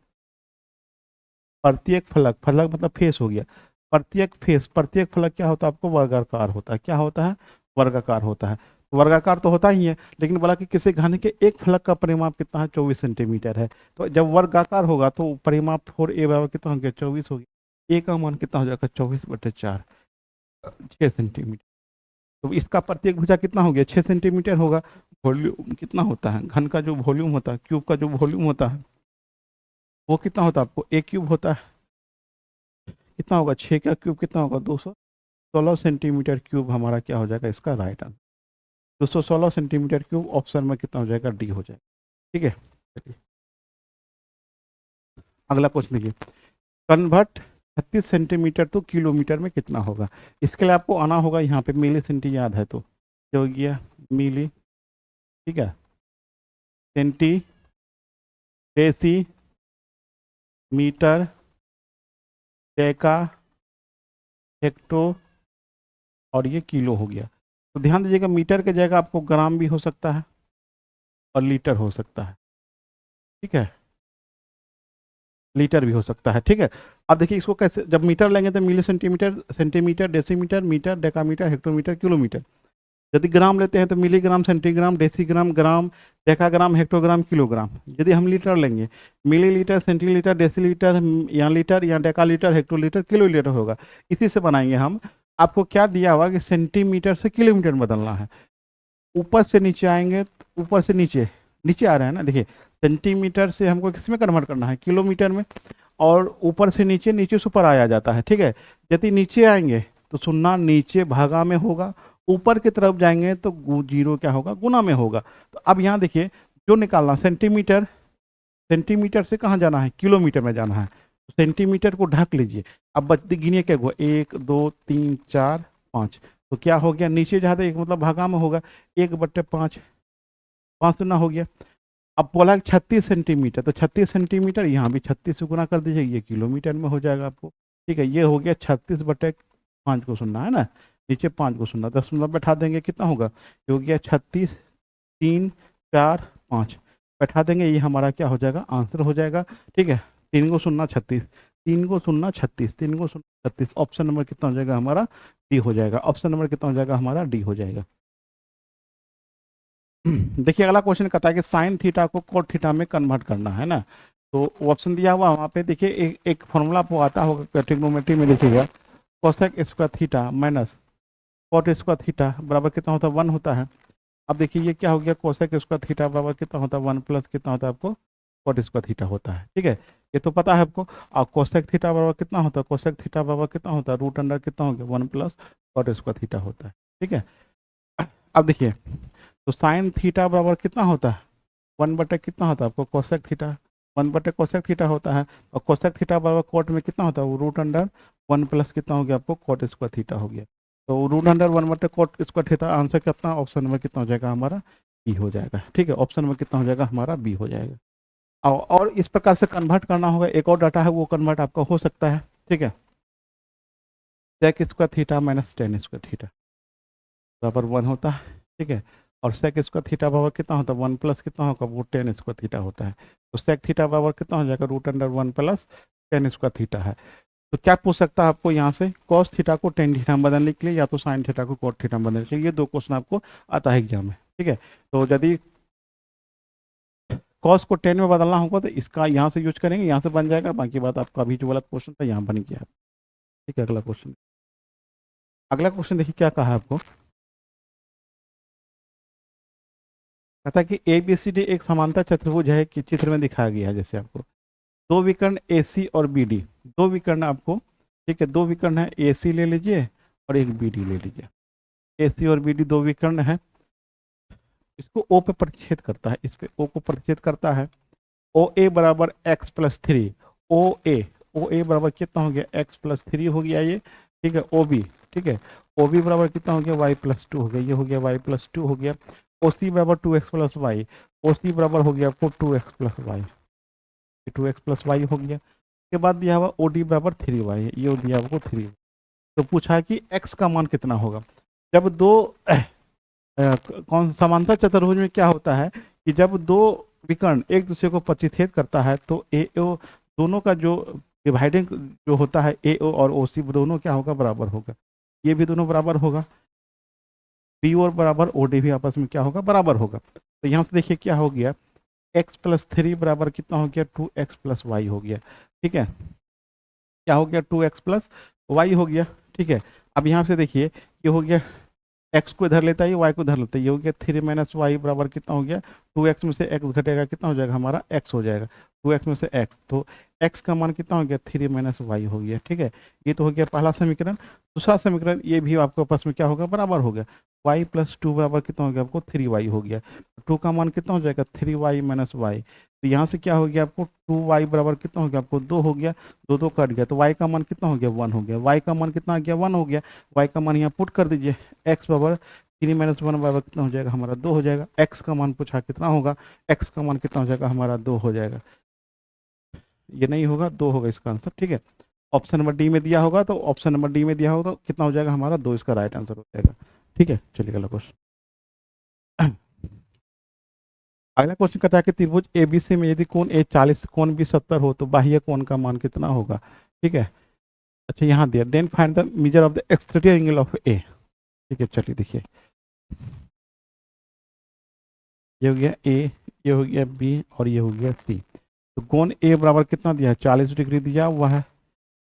प्रत्येक फलक, फलक मतलब फेस हो गया, प्रत्येक फेस, प्रत्येक फलक क्या होता है आपको वर्गाकार होता है। क्या होता है वर्गाकार होता है। वर्गाकार तो होता ही है, लेकिन बोला कि किसी घन के एक फलक का परिमाप कितना है 24 सेंटीमीटर है। तो जब वर्गाकार होगा तो परिमाप 4a बराबर कितना हो गया 24 हो गया। a का मान कितना हो जाएगा 24/4, 6 सेंटीमीटर। तो इसका प्रत्येक भुजा कितना हो गया 6 सेंटीमीटर होगा। वॉल्यूम कितना होता है, घन का जो वॉल्यूम होता है, क्यूब का जो वॉल्यूम होता है वो कितना होता है आपको a क्यूब होता है। कितना होगा 6 का क्यूब कितना होगा 216 सेंटीमीटर क्यूब हमारा क्या हो जाएगा इसका right answer. 216 centimetre cube option में कितना हो जाएगा डी हो जाएगा, ठीक है। चलिए अगला क्वेश्चन देखिए, कन्वर्ट 36 सेंटीमीटर तो किलोमीटर में कितना होगा। इसके लिए आपको आना होगा यहाँ पे मिली सेंटी, याद है तो जो हो गया मिली, ठीक है, centi deci, metre, deka, hecto और ये किलो हो गया। तो ध्यान दीजिएगा मीटर की जगह आपको ग्राम भी हो सकता है और लीटर हो सकता है, ठीक है, लीटर भी हो सकता है, ठीक है। अब देखिए इसको कैसे, जब मीटर लेंगे तो milli centimetre, centimetre, decimetre, metre, decametre, hectometre, kilometre. यदि ग्राम लेते हैं तो milligram, centigram, decigram, gram, decagram, hectogram, kilogram. यदि हम लीटर लेंगे, मिलीलीटर, सेंटीलीटर, डेसीलीटर, या लीटर, या डेकालीटर, हेक्टोलीटर, किलोलीटर होगा। इसी से बनाएंगे हम। आपको क्या दिया हुआ कि सेंटीमीटर से किलोमीटर में बदलना है। ऊपर से नीचे आएंगे, ऊपर से नीचे, नीचे आ रहे हैं ना, देखिए सेंटीमीटर से हमको किस में कन्वर्ट करना है, किलोमीटर में। और ऊपर से नीचे, नीचे से ऊपर आया जाता है, ठीक है। यदि नीचे आएंगे तो सुनना नीचे भागा में होगा, ऊपर की तरफ जाएंगे तो जीरो क्या होगा, गुना में होगा। तो अब यहाँ देखिए जो निकालना, सेंटीमीटर, सेंटीमीटर से कहाँ जाना है, किलोमीटर में जाना है। तो सेंटीमीटर को ढक लीजिए। अब बचती गिनिए क्या हुआ, 1 2 3 4 5। तो क्या हो गया, नीचे जहाँ एक मतलब भागा में होगा, 1/5, 5 गुना हो गया। अब बोला 36 सेंटीमीटर, तो 36 सेंटीमीटर, यहाँ भी 36 से गुना कर दीजिए, ये किलोमीटर में हो जाएगा आपको, ठीक है। ये हो गया 36/5 को सुनना है ना, नीचे 5 को सुनना, 10 बैठा देंगे, कितना होगा, ये हो गया 36, 3 4 5 बैठा देंगे, ये हमारा क्या हो जाएगा, आंसर हो जाएगा, ठीक है। 3 को सुनना 36, 3 को सुनना 36, 3 को सुनना 36। ऑप्शन नंबर कितना हो जाएगा हमारा, डी हो जाएगा। ऑप्शन नंबर कितना हो जाएगा हमारा, डी हो जाएगा। देखिए अगला क्वेश्चन कहता है कि साइन थीटा को कोट थीटा में कन्वर्ट करना है ना। तो ऑप्शन दिया हुआ वहाँ पे देखिए, एक फॉर्मूला आपको आता होगा ट्रिग्नोमेट्री में, लिखिएगा cosec square theta minus cot square theta बराबर कितना होता है, 1 होता है। अब देखिए ये क्या हो गया, कोसेक स्क्वायर थीटा बराबर कितना होता है, 1 प्लस कितना होता है आपको, कॉट स्क्वायर थीटा होता है, ठीक है। ये तो पता है आपको। और कोसेक थीटा बराबर कितना होता है, कोसेक थीटा बराबर कितना होता है, रूट अंडर कितना हो गया, 1 प्लस कॉट स्क्वायर थीटा होता है, ठीक है। अब देखिए तो साइन थीटा बराबर कितना होता है, 1 बटे कितना होता है आपको, कोसेक थीटा, 1 बटे कोसेक थीटा होता है। और कोसेक थीटा बराबर कोट में कितना होता है, वो रूट अंडर 1 प्लस कितना हो गया आपको, कोट स्क्वायर थीटा हो गया। तो रूट अंडर 1 बटे कोट स्क्वायर थीटा, आंसर कितना, ऑप्शन में कितना हो जाएगा हमारा, बी हो जाएगा, ठीक है। ऑप्शन में कितना हो जाएगा हमारा, बी हो जाएगा। और इस प्रकार से कन्वर्ट करना होगा, एक और डाटा है वो कन्वर्ट आपका हो सकता है, ठीक है। Sec square theta minus tan square theta बराबर 1 होता है, ठीक है। और सेक स्क्वायर थीटा बराबर कितना होता है, 1 प्लस कितना होगा, वो टेन स्क्वायर थीटा होता है। तो सेक थीटा बराबर कितना हो जाएगा, root under 1 plus tan square theta है। तो क्या पूछ सकता है आपको यहाँ से, कॉस थीटा को टेन थीटा में बदलने के लिए, या तो साइन थीटा को कॉट थीटा में बदलने के लिए। ये 2 क्वेश्चन आपको आता है एग्जाम में, ठीक है। तो यदि कॉस को 10 में बदलना होगा तो इसका यहाँ से यूज करेंगे, यहाँ से बन जाएगा। बाकी बात आपका अभी जो वाला क्वेश्चन था यहाँ बन गया, ठीक है। अगला क्वेश्चन, अगला क्वेश्चन देखिए क्या कहा है आपको। कहता है कि ए बी सी डी एक समांतर चतुर्भुज है कि चित्र में दिखाया गया है, जैसे आपको दो विकर्ण ए सी और बी डी, दो विकर्ण आपको, ठीक है, दो विकर्ण है, ए सी ले लीजिए और एक बी डी ले लीजिए। ए सी और बी डी दो विकर्ण है, इसको ओ पे प्रतिच्छेद करता है, इस पे ओ को प्रतिच्छेद करता है। ओ ए बराबर x+3, ओ ए बराबर कितना हो गया, x+3 हो गया ये, ठीक है। ओ बी, ठीक है, ओ बी बराबर कितना हो गया, y+2 हो गया, ये हो गया y+2 हो गया। ओ सी बराबर 2x+y, ओ सी बराबर हो गया आपको 2x+y, 2x+y हो गया। उसके बाद दिया हुआ ओ डी बराबर 3y है, ये दिया आपको 3। तो पूछा है कि x का मान कितना होगा। जब दो कौन समांतर चतुर्भुज में क्या होता है कि जब दो विकर्ण एक दूसरे को प्रतिच्छेद करता है तो ए ओ दोनों का जो डिवाइडिंग जो होता है, ए ओ और ओ सी दोनों क्या होगा, बराबर होगा। ये भी दोनों बराबर होगा, बी और बराबर ओ डी भी आपस में क्या होगा, बराबर होगा। तो यहाँ से देखिए क्या हो गया, x+3 बराबर कितना हो गया, 2x+y हो गया, ठीक है। क्या हो गया, 2x+y हो गया, ठीक है। अब यहाँ से देखिए ये हो गया, x को इधर लेता है, y को इधर लेता है, ये हो गया 3 - y बराबर कितना हो गया, 2x में से x घटेगा कितना हो जाएगा हमारा, x हो जाएगा, 2x में से x। तो x का मान कितना हो गया, 3 - y हो गया, ठीक है। ये तो हो गया पहला समीकरण। दूसरा समीकरण ये भी आपके पास में क्या होगा, बराबर हो गया, y+2 बराबर कितना हो गया आपको, 3y हो गया। 2 का मान कितना हो जाएगा, 3y - y। तो यहाँ से क्या हो गया आपको, 2y बराबर कितना हो गया आपको, 2 हो गया, 2 2 कट गया, तो y का मान कितना हो गया, 1 हो गया। y का मान कितना आ गया, 1 हो गया। y का मान यहाँ पुट कर दीजिए, x बराबर 3 - 1/, कितना हो जाएगा हमारा 2 हो जाएगा। x का मान पूछा कितना होगा, x का मान कितना हो जाएगा हमारा 2 हो जाएगा। ये नहीं होगा, 2 होगा इसका आंसर, ठीक है। ऑप्शन नंबर डी में दिया होगा तो ऑप्शन नंबर डी में दिया होगा तो कितना हो जाएगा हमारा 2, इसका राइट आंसर हो जाएगा, ठीक है। चलिए अगला क्वेश्चन। अगला क्वेश्चन कहता है कि त्रिभुज एबीसी में यदि कोण ए 40 कोण बी 70 हो तो बाह्य कोण का मान कितना होगा, ठीक है। अच्छा यहाँ दिया, then find the measure of the exterior angle of a, ठीक है। चलिए देखिए, ये हो गया ए, ये हो गया बी और ये हो गया सी। तो कोण ए बराबर कितना दिया है, 40 डिग्री दिया हुआ है।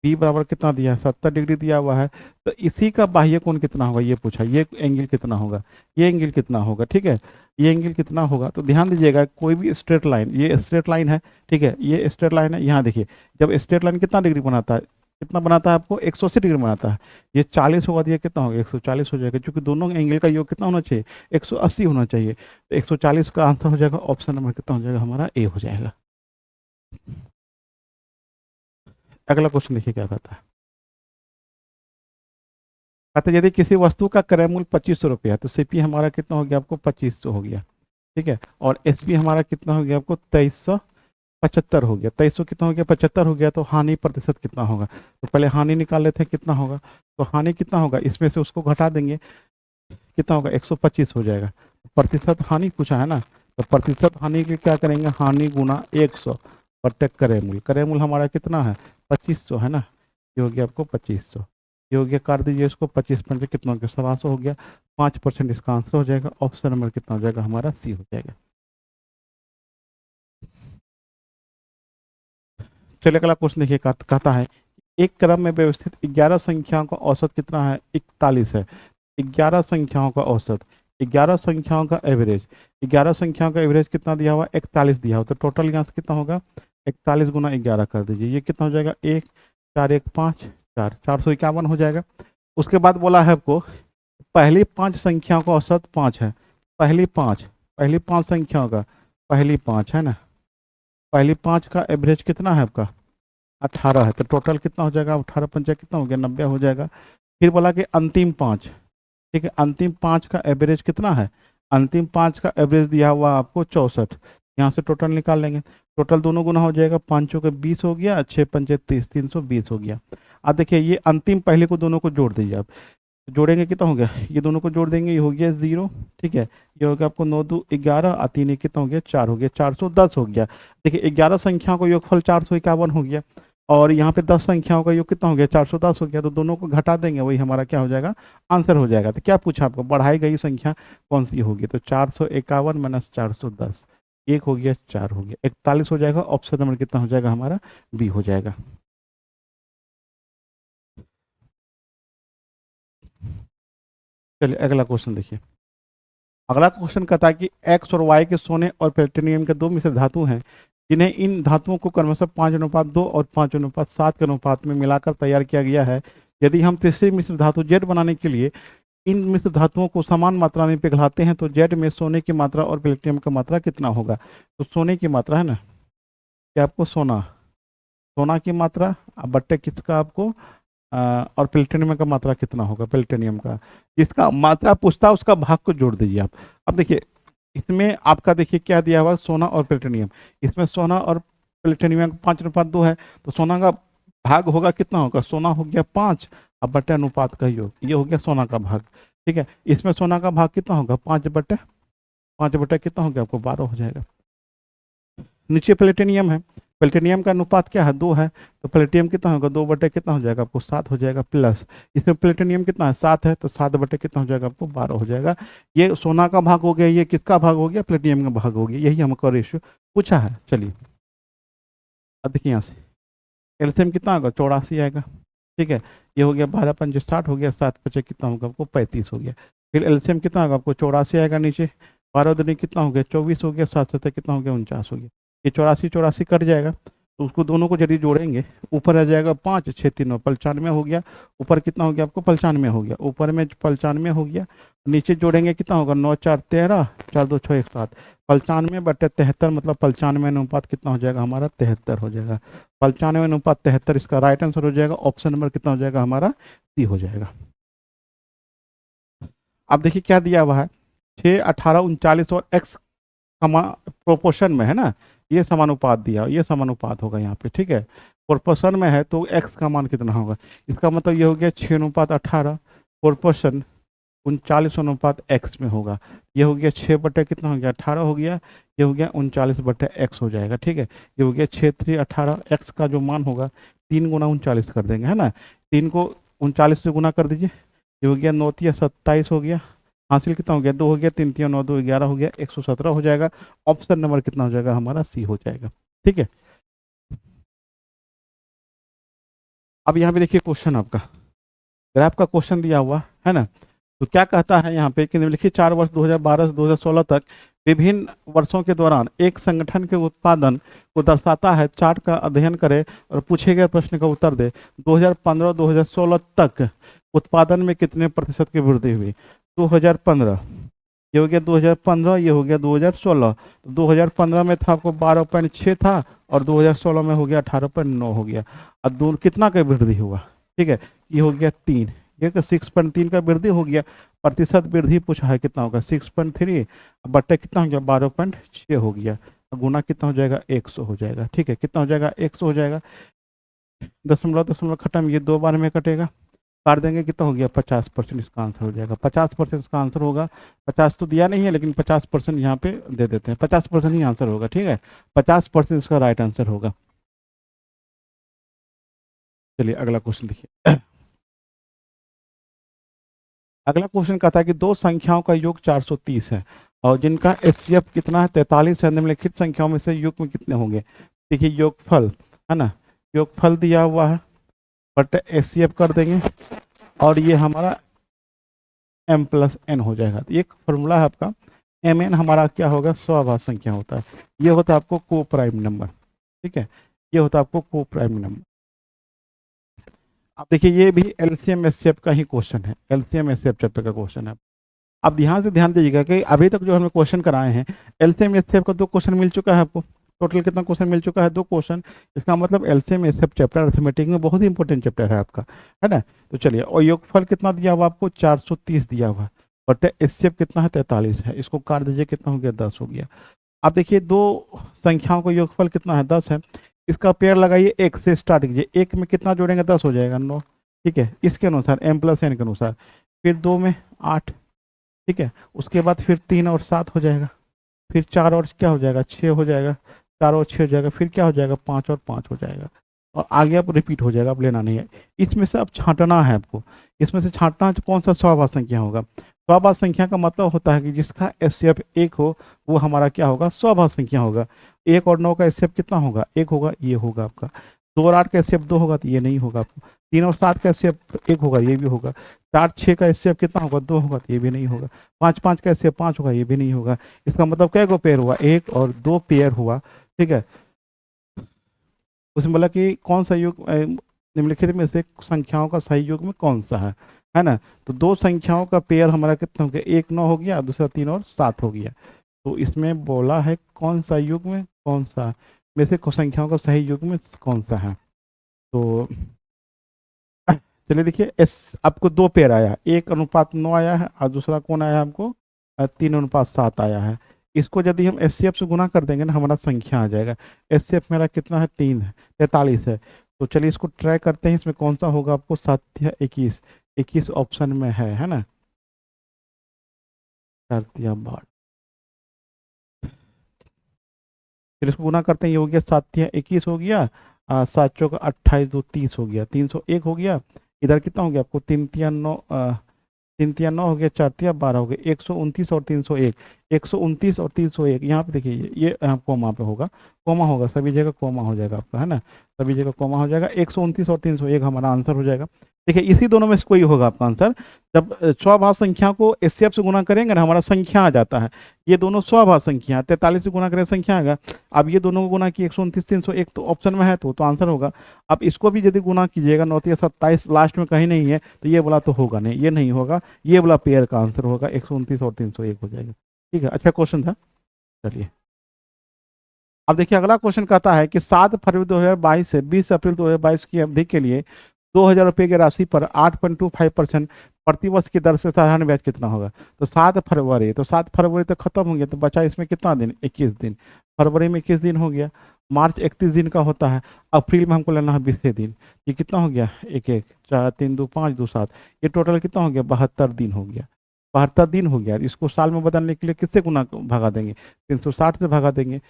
बी बराबर कितना दिया है, 70 डिग्री दिया हुआ है। तो इसी का बाह्य कोण कितना होगा ये पूछा, ये एंगल कितना होगा, ये एंगल कितना होगा, ठीक है। ये एंगल कितना होगा, तो ध्यान दीजिएगा कोई भी स्ट्रेट लाइन, ये स्ट्रेट लाइन है, ठीक है, ये स्ट्रेट लाइन है। यहाँ देखिए, जब स्ट्रेट लाइन कितना डिग्री बनाता है, कितना बनाता है आपको 180 डिग्री बनाता है। ये 40 होगा, दिया कितना होगा 140 हो जाएगा, क्योंकि दोनों एंगल का योग कितना होना चाहिए 180 होना चाहिए। तो 140 का आंसर हो जाएगा ऑप्शन नंबर कितना हो जाएगा हमारा ए हो जाएगा। अगला क्वेश्चन देखिए क्या कहता है। कहते यदि किसी वस्तु का क्रय मूल्य 2500 रुपया है तो सीपी हमारा कितना हो गया आपको 2500 हो गया, ठीक है। और एसपी हमारा कितना हो गया आपको 2375 हो गया। 2300 कितना हो गया 75 हो गया, तो हानि प्रतिशत कितना होगा। तो पहले हानि निकाल लेते हैं कितना होगा। तो हानि कितना होगा, इसमें से उसको घटा देंगे, कितना होगा 125 हो जाएगा। प्रतिशत हानि पूछा है ना, तो प्रतिशत हानि के क्या करेंगे, हानि गुना 100 प्रत्येक क्रय मूल्य। क्रय मूल्य हमारा कितना है 2500 है ना, ये हो गया आपको 2500। ये हो गया, काट दीजिए इसको, 25% कितना हो गया 700 हो गया। 5% इसका आंसर हो जाएगा। ऑप्शन नंबर कितना हो जाएगा हमारा सी हो जाएगा। चलिए अगला क्वेश्चन देखिए, कहता है एक क्रम में व्यवस्थित 11 संख्याओं का औसत कितना है 41 है। 11 संख्याओं का औसत, 11 संख्याओं का एवरेज, 11 संख्याओं का एवरेज कितना दिया हुआ 41 दिया हुआ। तो टोटल यहाँ से कितना होगा 41 गुना 11 कर दीजिए, ये कितना हो जाएगा 1 4 1 5 4 451 हो जाएगा। उसके बाद बोला है आपको पहली 5 संख्याओं का औसत 5 है। पहली पाँच संख्याओं का, पहली 5 है ना, पहली 5 का एवरेज कितना है आपका 18 है। तो टोटल कितना हो जाएगा 18 पंचा कितना हो गया 90 हो जाएगा। फिर बोला कि अंतिम 5, ठीक है, अंतिम 5 का एवरेज कितना है, अंतिम 5 का एवरेज दिया हुआ आपको 64। यहाँ से टोटल निकाल लेंगे, टोटल दोनों गुना हो जाएगा, 5 के 20 हो गया, 6 पंचे 30, 320 हो गया। अब देखिए ये अंतिम पहले को दोनों को जोड़ दीजिए आप, जोड़ेंगे कितना हो गया, ये दोनों को जोड़ देंगे, ये हो गया 0, ठीक है। ये हो गया आपको 9 2 11 और 3 कितना हो गया 4 हो गया, 410 हो गया। देखिए 11 संख्याओं का योगफल 451 हो गया, और यहाँ पे 10 संख्याओं का योग कितना हो गया 410 हो गया। तो दोनों को घटा देंगे, वही हमारा क्या हो जाएगा आंसर हो जाएगा। तो क्या पूछा आपको, बढ़ाई गई संख्या कौन सी होगी, तो 451 - 410, 1 हो गया 4 हो गया, 41 हो जाएगा। ऑप्शन नंबर कितना हो जाएगा हमारा बी हो जाएगा। चलिए अगला क्वेश्चन देखिए। अगला क्वेश्चन कहता है कि एक्स और वाई के सोने और प्लेटिनियम के 2 मिश्र धातु हैं जिन्हें इन धातुओं को क्रमशः 5:2 और 5:7 के अनुपात में मिलाकर तैयार किया गया है। यदि हम तीसरी मिश्र धातु जेड बनाने के लिए इन मिश्र धातुओं को समान मात्रा में पिघलाते हैं तो जेड में सोने की मात्रा और प्लेटिनियम की मात्रा कितना होगा। तो सोने की मात्रा है ना, क्या आपको सोना, सोना की मात्रा बट्टे किसका आपको और प्लेटिनियम का मात्रा कितना होगा, प्लेटिनियम का। जिसका मात्रा पूछता है उसका भाग को जोड़ दीजिए आप। अब देखिए इसमें आपका देखिए क्या दिया हुआ सोना और प्लेटिनियम, इसमें सोना और प्लेटिनियम 5:2 है। तो सोना का भाग होगा कितना होगा, सोना हो गया 5 अब बटे अनुपात का योग, ये हो गया सोना का भाग, ठीक है। इसमें सोना का भाग कितना होगा 5/5 कितना हो गया आपको 12 हो जाएगा। नीचे प्लेटिनियम है, प्लेटिनियम का अनुपात क्या है 2 है, तो प्लेटिनियम कितना होगा 2 बटे कितना हो जाएगा आपको 7 हो जाएगा, प्लस इसमें प्लेटिनियम कितना है 7 है, तो 7 बटे कितना हो जाएगा आपको 12 हो जाएगा। ये सोना का भाग हो गया, ये किसका भाग हो गया प्लेटिनियम का भाग हो गया, यही हमको रेशियो पूछा है। चलिए अब देखिए यहाँ से एलसीएम कितना होगा 84 आएगा, ठीक है। ये हो गया 12×5 60 हो गया, 7×5 कितना होगा आपको 35 हो गया। फिर एलसीएम कितना होगा आपको 84 आएगा, नीचे 12 कितना हो गया 24 हो गया, 7×7 कितना हो गया 49 हो गया। ये 84 कट जाएगा, तो उसको दोनों को यदि जोड़ेंगे ऊपर आ जाएगा 5 6 3 95 हो गया, ऊपर कितना हो गया आपको 95 हो गया, ऊपर में 95 हो गया, नीचे जोड़ेंगे कितना होगा 9 4 13 4 2 6 1 7, 95/73 मतलब 95 अनुपात कितना हो जाएगा हमारा 73 हो जाएगा। 95/73 इसका राइट आंसर हो जाएगा। ऑप्शन नंबर कितना हो जाएगा हमारा सी हो जाएगा। अब देखिए क्या दिया हुआ है, 6, 18, 39 और x प्रोपोर्शन में है ना, ये समानुपात दिया, ये समानुपात होगा यहाँ पे, ठीक है। प्रोपोर्शन में है तो x का मान कितना होगा, इसका मतलब ये हो गया 6:18, प्रोपोर्शन 39:x में होगा। ये हो गया 6 बटे कितना हो गया, 18 हो गया, ये हो गया 39/x हो जाएगा, ठीक है। ये हो गया 6×3=18, x का जो मान होगा 3 गुना 39 कर देंगे, है ना। 3 को 39 से गुना कर दीजिए, ये हो गया 9×3=27 हो गया, हासिल कितना हो गया, 2 हो गया, 3×3=9, 2 11 हो गया, 117 हो जाएगा। ऑप्शन नंबर कितना हो जाएगा हमारा, सी हो जाएगा, ठीक है। अब यहाँ पे देखिए क्वेश्चन आपका, ग्राफ का क्वेश्चन दिया हुआ है ना। तो क्या कहता है यहाँ पे कि निम्नलिखित 4 वर्ष 2012 से 2016 तक विभिन्न वर्षों के दौरान एक संगठन के उत्पादन को दर्शाता है, चार्ट का अध्ययन करे और पूछे गए प्रश्न का उत्तर दे। 2015-2016 तक उत्पादन में कितने प्रतिशत की वृद्धि हुई। 2015 ये हो गया, 2015 ये हो गया, 2016 तो 2015 में था आपको 12.6 था और 2016 में हो गया 18.9 हो गया। अब दोनों कितना का वृद्धि हुआ, ठीक है, ये हो गया 3, ये 6.3 का वृद्धि हो गया। प्रतिशत वृद्धि पूछा है कितना होगा, 6.3 बट्टे कितना हो गया, 12.6 हो गया, गुना कितना हो जाएगा, 100 हो जाएगा, ठीक है। कितना हो जाएगा, 100 हो जाएगा, दशमलव दशमलव खत्म, ये 2 बार में कटेगा, काट देंगे, कितना हो गया, 50% इसका आंसर हो जाएगा। 50% इसका आंसर होगा, 50 तो दिया नहीं है लेकिन 50% यहाँ पे दे देते हैं, 50% ही आंसर होगा, ठीक है। 50% इसका राइट आंसर होगा। चलिए अगला क्वेश्चन देखिए। अगला क्वेश्चन कहता है कि दो संख्याओं का योग 430 है और जिनका एचसीएफ कितना है, 43 है। निम्नलिखित संख्याओं में से युग्म कितने होंगे। देखिए योगफल है ना, योगफल दिया हुआ है बट एचसीएफ कर देंगे और ये हमारा m+n हो जाएगा। तो एक फॉर्मूला है आपका, mn हमारा क्या होगा, स्वाभाज्य संख्या होता है, ये होता है आपको को प्राइम नंबर, ठीक है, ये होता है आपको को प्राइम नंबर। अब देखिए ये भी एलसीएम एचसीएफ का ही क्वेश्चन है, एलसीएम एचसीएफ चैप्टर का क्वेश्चन है। अब ध्यान से ध्यान दीजिएगा कि अभी तक जो हमें क्वेश्चन कराए हैं, एलसीएम एचसीएफ का 2 क्वेश्चन मिल चुका है आपको। टोटल कितना क्वेश्चन मिल चुका है, 2 क्वेश्चन। इसका मतलब एलसीएम एचसीएफ चैप्टर अर्थमेटिक में बहुत ही इंपॉर्टेंट चैप्टर है आपका, है ना। तो चलिए, और योगफल कितना दिया हुआ आपको, 430 दिया हुआ, बट एचसीएफ कितना है, 43 है। इसको काट दीजिए, कितना हो गया, 10 हो गया। अब देखिए दो संख्याओं का योगफल कितना है, 10 है। इसका पेयर लगाइए, 1 से स्टार्ट कीजिए, 1 में कितना जोड़ेंगे, 10 हो जाएगा, 9, ठीक है, इसके अनुसार m+n के अनुसार। फिर 2 में 8, ठीक है, उसके बाद फिर 3 और 7 हो जाएगा, फिर 4 और क्या हो जाएगा, 6 हो जाएगा, 4 और 6 हो जाएगा, फिर क्या हो जाएगा, 5 और 5 हो जाएगा, और आगे आप रिपीट हो जाएगा, आप लेना नहीं है। इसमें से अब छांटना है आपको, इसमें से छांटना है तो कौन सा स्वाभाज्य संख्या होगा। स्वाभाज्य संख्या का मतलब होता है कि जिसका एचसीएफ 1 हो वो हमारा क्या होगा, स्वाभाज्य संख्या होगा। 1 और 9 का एचसीएफ कितना होगा, 1 होगा, ये होगा आपका। 2 और 8 का एचसीएफ 2 होगा तो ये नहीं होगा आपको। 3 और 7 का एचसीएफ 1 होगा, ये भी होगा। 4 6 का एचसीएफ कितना होगा, 2 होगा तो ये भी नहीं होगा। 5 5 का एचसीएफ 5 होगा, ये भी नहीं होगा। इसका मतलब क्या को पेयर हुआ, 1 और 2 पेयर हुआ, ठीक है। उसमें बोला कि कौन सा योग निम्नलिखित में से संख्याओं का सही योग में कौन सा है ना। तो 2 संख्याओं का पेयर हमारा कितना हो गया, 1 9 हो गया, दूसरा 3 और 7 हो गया। तो इसमें बोला है कौन सा युग में कौन सा में से संख्याओं का सही युग में कौन सा है। तो चलिए देखिए, एस आपको 2 पेयर आया, 1:9 आया है और दूसरा कौन आया है आपको, 3:7 आया है। इसको यदि हम एचसीएफ से गुना कर देंगे ना, हमारा संख्या आ जाएगा। एचसीएफ मेरा कितना है, 3 है, 43 है। तो चलिए इसको ट्राई करते हैं, इसमें कौन सा होगा आपको, 7 या 21, 21 ऑप्शन में है ना। 7 या 12, फिर इसको गुना करते हैं, ये हो गया 7 या 21 हो गया, 7 चौक 28, 2 30 हो गया, 301 हो गया। इधर कितना हो गया आपको, 3 3 9, 3 3 9 हो गया, 4 3 12 हो गया, 129 और 301, 129 और 301। यहाँ पे देखिए ये यहाँ कोमा पे होगा, कोमा होगा, सभी जगह कोमा हो जाएगा आपका, है ना, सभी जगह कोमा हो जाएगा। 129 और 301 हमारा आंसर हो जाएगा। देखिए इसी दोनों में से कोई होगा आपका आंसर। जब स्वाभाज्य संख्या को एचसीएफ से गुना करेंगे ना, हमारा संख्या आ जाता है। ये दोनों स्वाभाज्य संख्या, 43 से गुना करें संख्या आएगा। अब ये दोनों को गुना किए, 129 301 तो ऑप्शन में है तो आंसर होगा। अब इसको भी यदि गुना कीजिएगा, 9 3 27 लास्ट में कहीं नहीं है तो ये बोला तो होगा नहीं, ये नहीं होगा, ये बोला पेयर का आंसर होगा, 129 और 301 हो जाएगा। ठीक है, अच्छा क्वेश्चन था। चलिए अब देखिए अगला क्वेश्चन कहता है कि 7 फरवरी 2022 से 20 अप्रैल 2022 की अवधि के लिए ₹2,000 की राशि पर 8.25% प्रतिवर्ष की दर से साधारण ब्याज कितना होगा? तो 7 फरवरी, तो 7 फरवरी तो खत्म हो गया, तो बचा इसमें कितना दिन? 21 दिन। फरवरी में 21 दिन हो गया, मार्च 31 दिन का होता है, अप्रैल में हमको लेना है 20 दिन। ये कितना हो गया? एक एक 4 3 2 5 2 7, ये टोटल कितना हो गया? 72 दिन हो गया। 72 दिन हो गया। इसको साल में बदलने के लिए किससे गुना भगा देंगे? 360 से भगा देंगे।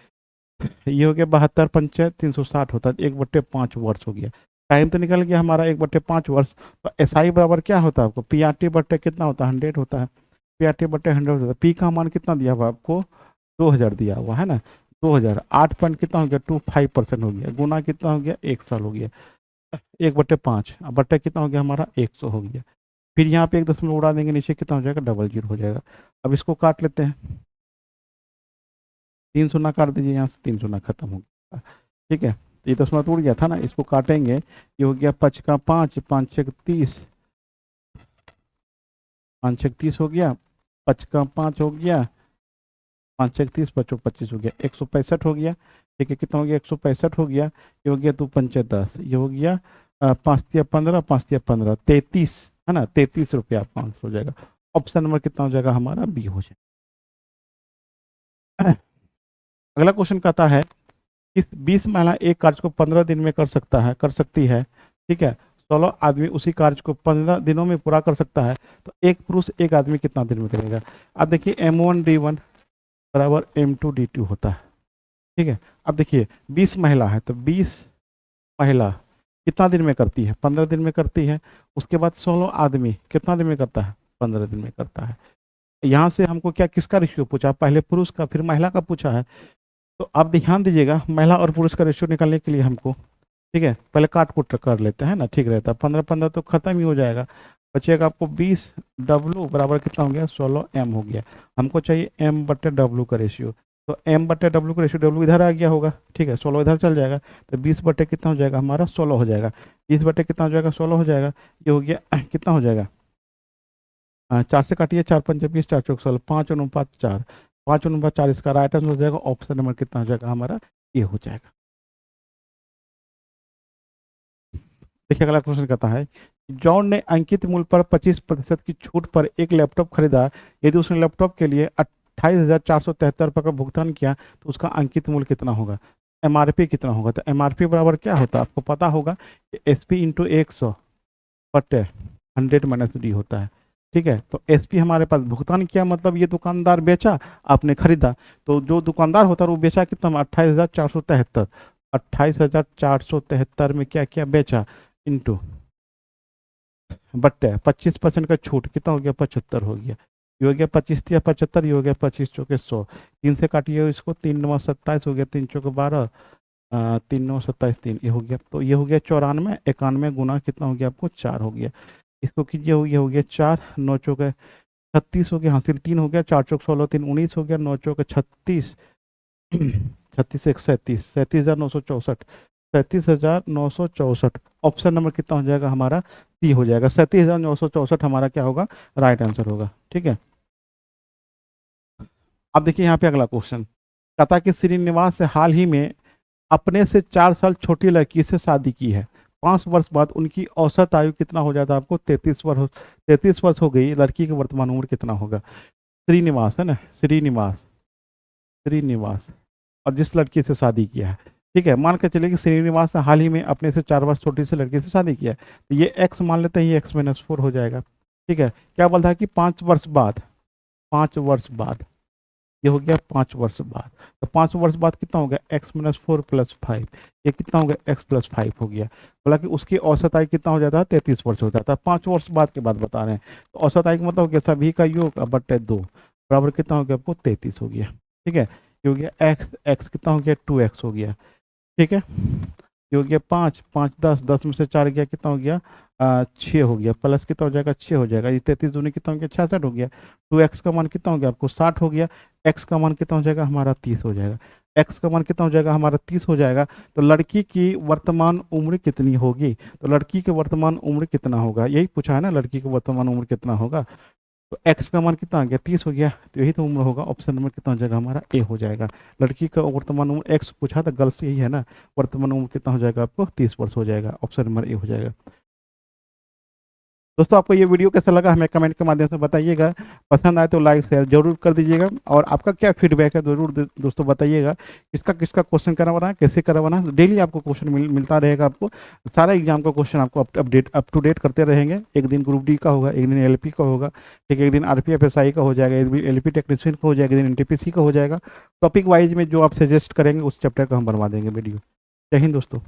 ये हो गया 72 पंचे 360 होता है, 1/5 वर्ष हो गया। टाइम तो निकल गया हमारा 1/5 वर्ष। तो एस आई बराबर क्या होता है आपको? PRT बट्टे कितना होता है? 100 होता है। PRT बट्टे 100 होता है। पी का मान कितना दिया हुआ आपको? 2000 दिया हुआ है ना। 2000 8 पॉइंट कितना हो गया? 25% हो गया। गुना कितना हो गया? 1 साल हो गया। 1/5 अब बट्टे कितना हो गया हमारा? 100 हो गया। फिर यहाँ पे एक दशमलव उड़ा देंगे, नीचे कितना हो जाएगा? 00 हो जाएगा। अब इसको काट लेते हैं, 3 शून्य काट दीजिए, यहाँ से 3 शून्य खत्म हो गया। ठीक है, ये दशमलव तो उड़ गया था ना, इसको काटेंगे। ये हो गया 5 का 5, 5 छक 30, 5 छक 30 हो गया, 5 का 5 हो गया, 5 छक 30, 5 25 हो गया, 165 हो गया। ठीक है, कितना हो गया? 165 हो गया। ये हो गया 2 पंचे 10, ये हो गया 5 तिया 15, 5 तिया 15, 33 है ना, 33 रुपया 5 हो जाएगा। ऑप्शन नंबर कितना हो जाएगा हमारा? बी हो जाएगा। अगला क्वेश्चन कहता है किस 20 महिला एक कार्य को 15 दिन में कर सकती है। ठीक है, 16 आदमी उसी कार्य को 15 दिनों में पूरा कर सकता है, तो एक पुरुष एक आदमी कितना दिन में करेगा? अब देखिए M1D1 बराबर M2D2 होता है। ठीक है, अब देखिए 20 महिला है, तो 20 महिला कितना दिन में करती है? 15 दिन में करती है। उसके बाद 16 आदमी कितना दिन में करता है? 15 दिन में करता है। यहाँ से हमको क्या किसका रेशियो पूछा? पहले पुरुष का फिर महिला का पूछा है। तो आप ध्यान दीजिएगा, महिला और पुरुष का रेशियो निकालने के लिए हमको, ठीक है, पहले काट कुट कर लेते हैं ना, ठीक रहता है। 15 15 तो खत्म ही हो जाएगा, बचेगा आपको 20W बराबर कितना हो गया? 16M हो गया। हमको चाहिए M/W का रेशियो, तो M/W का रेशियो, W इधर आ गया होगा, ठीक है, 16 इधर चल जाएगा, तो 20 बटे कितना हो जाएगा हमारा? 16 हो जाएगा। 20 बटे कितना हो जाएगा? 16 हो जाएगा। ये हो गया कितना हो जाएगा? 4 से काटिए, 4 पंचे 20, 4 चौक 16, 5/4, 5/4, इसका राइट आंसर हो जाएगा। ऑप्शन नंबर कितना हो जाएगा हमारा? ये हो जाएगा। देखिए अगला क्वेश्चन कहता है, जॉन ने अंकित मूल्य पर 25% की छूट पर एक लैपटॉप खरीदा। यदि उसने लैपटॉप के लिए 28,473 रुपये का भुगतान किया, तो उसका अंकित मूल्य कितना होगा? MRP कितना होगा? तो MRP बराबर क्या होता है आपको पता होगा, SP इंटू 100 बटे 100 - D होता है। ठीक है, तो SP हमारे पास भुगतान किया, मतलब ये दुकानदार बेचा, आपने खरीदा। तो जो दुकानदार होता है वो बेचा कितना? 28,473। 28,473 में क्या क्या बेचा? इंटू बट्टे 25% का छूट कितना हो गया? 75 हो गया। ये हो गया 25 या 75, ये हो गया 25 चौके 100। 3 से काटिए इसको, 3 9 27 हो गया, 3 चौके 12, 3 9 27 3, ये हो गया। तो ये हो गया 94, 91 गुना कितना हो गया आपको? 4 हो गया। इसको कीजिए, ये हो गया 4, 9 चौके 36 हो गया, हासिल 3 हो गया, 4 चौक 16, 3 19 हो गया, 9 चौके 36, 36 1 37, 37,964, 37,964। ऑप्शन नंबर कितना हो जाएगा हमारा? सी हो जाएगा। 37,964 हमारा क्या होगा? राइट आंसर होगा। ठीक है, अब देखिए यहाँ पे अगला क्वेश्चन कहता है कि श्रीनिवास से हाल ही में अपने से 4 साल छोटी लड़की से शादी की है। 5 वर्ष बाद उनकी औसत आयु कितना हो जाता है आपको? 33 वर्ष हो गई। लड़की की वर्तमान उम्र कितना होगा? श्रीनिवास है ना, श्रीनिवास, श्रीनिवास, और जिस लड़की से शादी किया है, ठीक है, मान के चलिए कि श्रीनिवास ने हाल ही में अपने से 4 वर्ष छोटी से लड़की से शादी किया है, तो ये x मान लेते हैं, ये x-4 हो जाएगा। ठीक है, क्या बोलता है कि 5 वर्ष बाद, 5 वर्ष बाद, ये हो गया 5 वर्ष बाद। तो 5 वर्ष बाद कितना हो गया? x-4 + 5, ये कितना हो गया? x + 5 हो गया। बोला कि उसकी औसत आयु कितना हो जाता है? 33 वर्ष हो जाता है। 5 वर्ष बाद के बाद बता रहे हैं, तो औसत आयु का मतलब हो गया सभी का योग बटे 2 बराबर कितना हो गया आपको? 33 हो गया। ठीक है, ये हो गया x कितना हो गया? 2x हो गया। ठीक है, ये हो गया 5 5 10, 10 में से 4 गया, कितना हो गया? 6 हो गया, प्लस कितना हो जाएगा? 6 हो जाएगा। ये 33 दूनी कितना हो गया? 66 हो गया। 2x का मान कितना हो गया आपको? 60 हो गया। x का मान कितना हो जाएगा हमारा? 30 हो जाएगा। x का मान कितना हो जाएगा हमारा? 30 हो जाएगा। तो लड़की की वर्तमान उम्र कितनी होगी? तो लड़की की वर्तमान उम्र कितना होगा, यही पूछा है ना, लड़की की वर्तमान उम्र कितना होगा। तो x का मान कितना आ गया? 30 हो गया, तो यही तो उम्र होगा। ऑप्शन नंबर कितना हो जाएगा हमारा? ए हो जाएगा। लड़की का वर्तमान उम्र x पूछा था, गर्ल्स यही है ना, वर्तमान उम्र कितना हो जाएगा आपको? 30 वर्ष हो जाएगा। ऑप्शन नंबर ए हो जाएगा। दोस्तों आपको ये वीडियो कैसा लगा हमें कमेंट के माध्यम से बताइएगा। पसंद आए तो लाइक शेयर जरूर कर दीजिएगा, और आपका क्या फीडबैक है जरूर दोस्तों बताइएगा। किसका किसका क्वेश्चन करवाना है, कैसे करवाना है। डेली आपको क्वेश्चन मिलता रहेगा। आपको सारा एग्जाम का क्वेश्चन आपको अप टू डेट करते रहेंगे। एक दिन ग्रुप डी का होगा, एक दिन एलपी का होगा, ठीक है, एक दिन आरपीएफएसआई का हो जाएगा, एक दिन एलपी टेक्नीशियन का हो जाएगा, एक दिन एनटीपीसी का हो जाएगा। टॉपिक वाइज में जो आप सजेस्ट करेंगे उस चैप्टर का हम बनवा देंगे वीडियो। जय हिंद दोस्तों।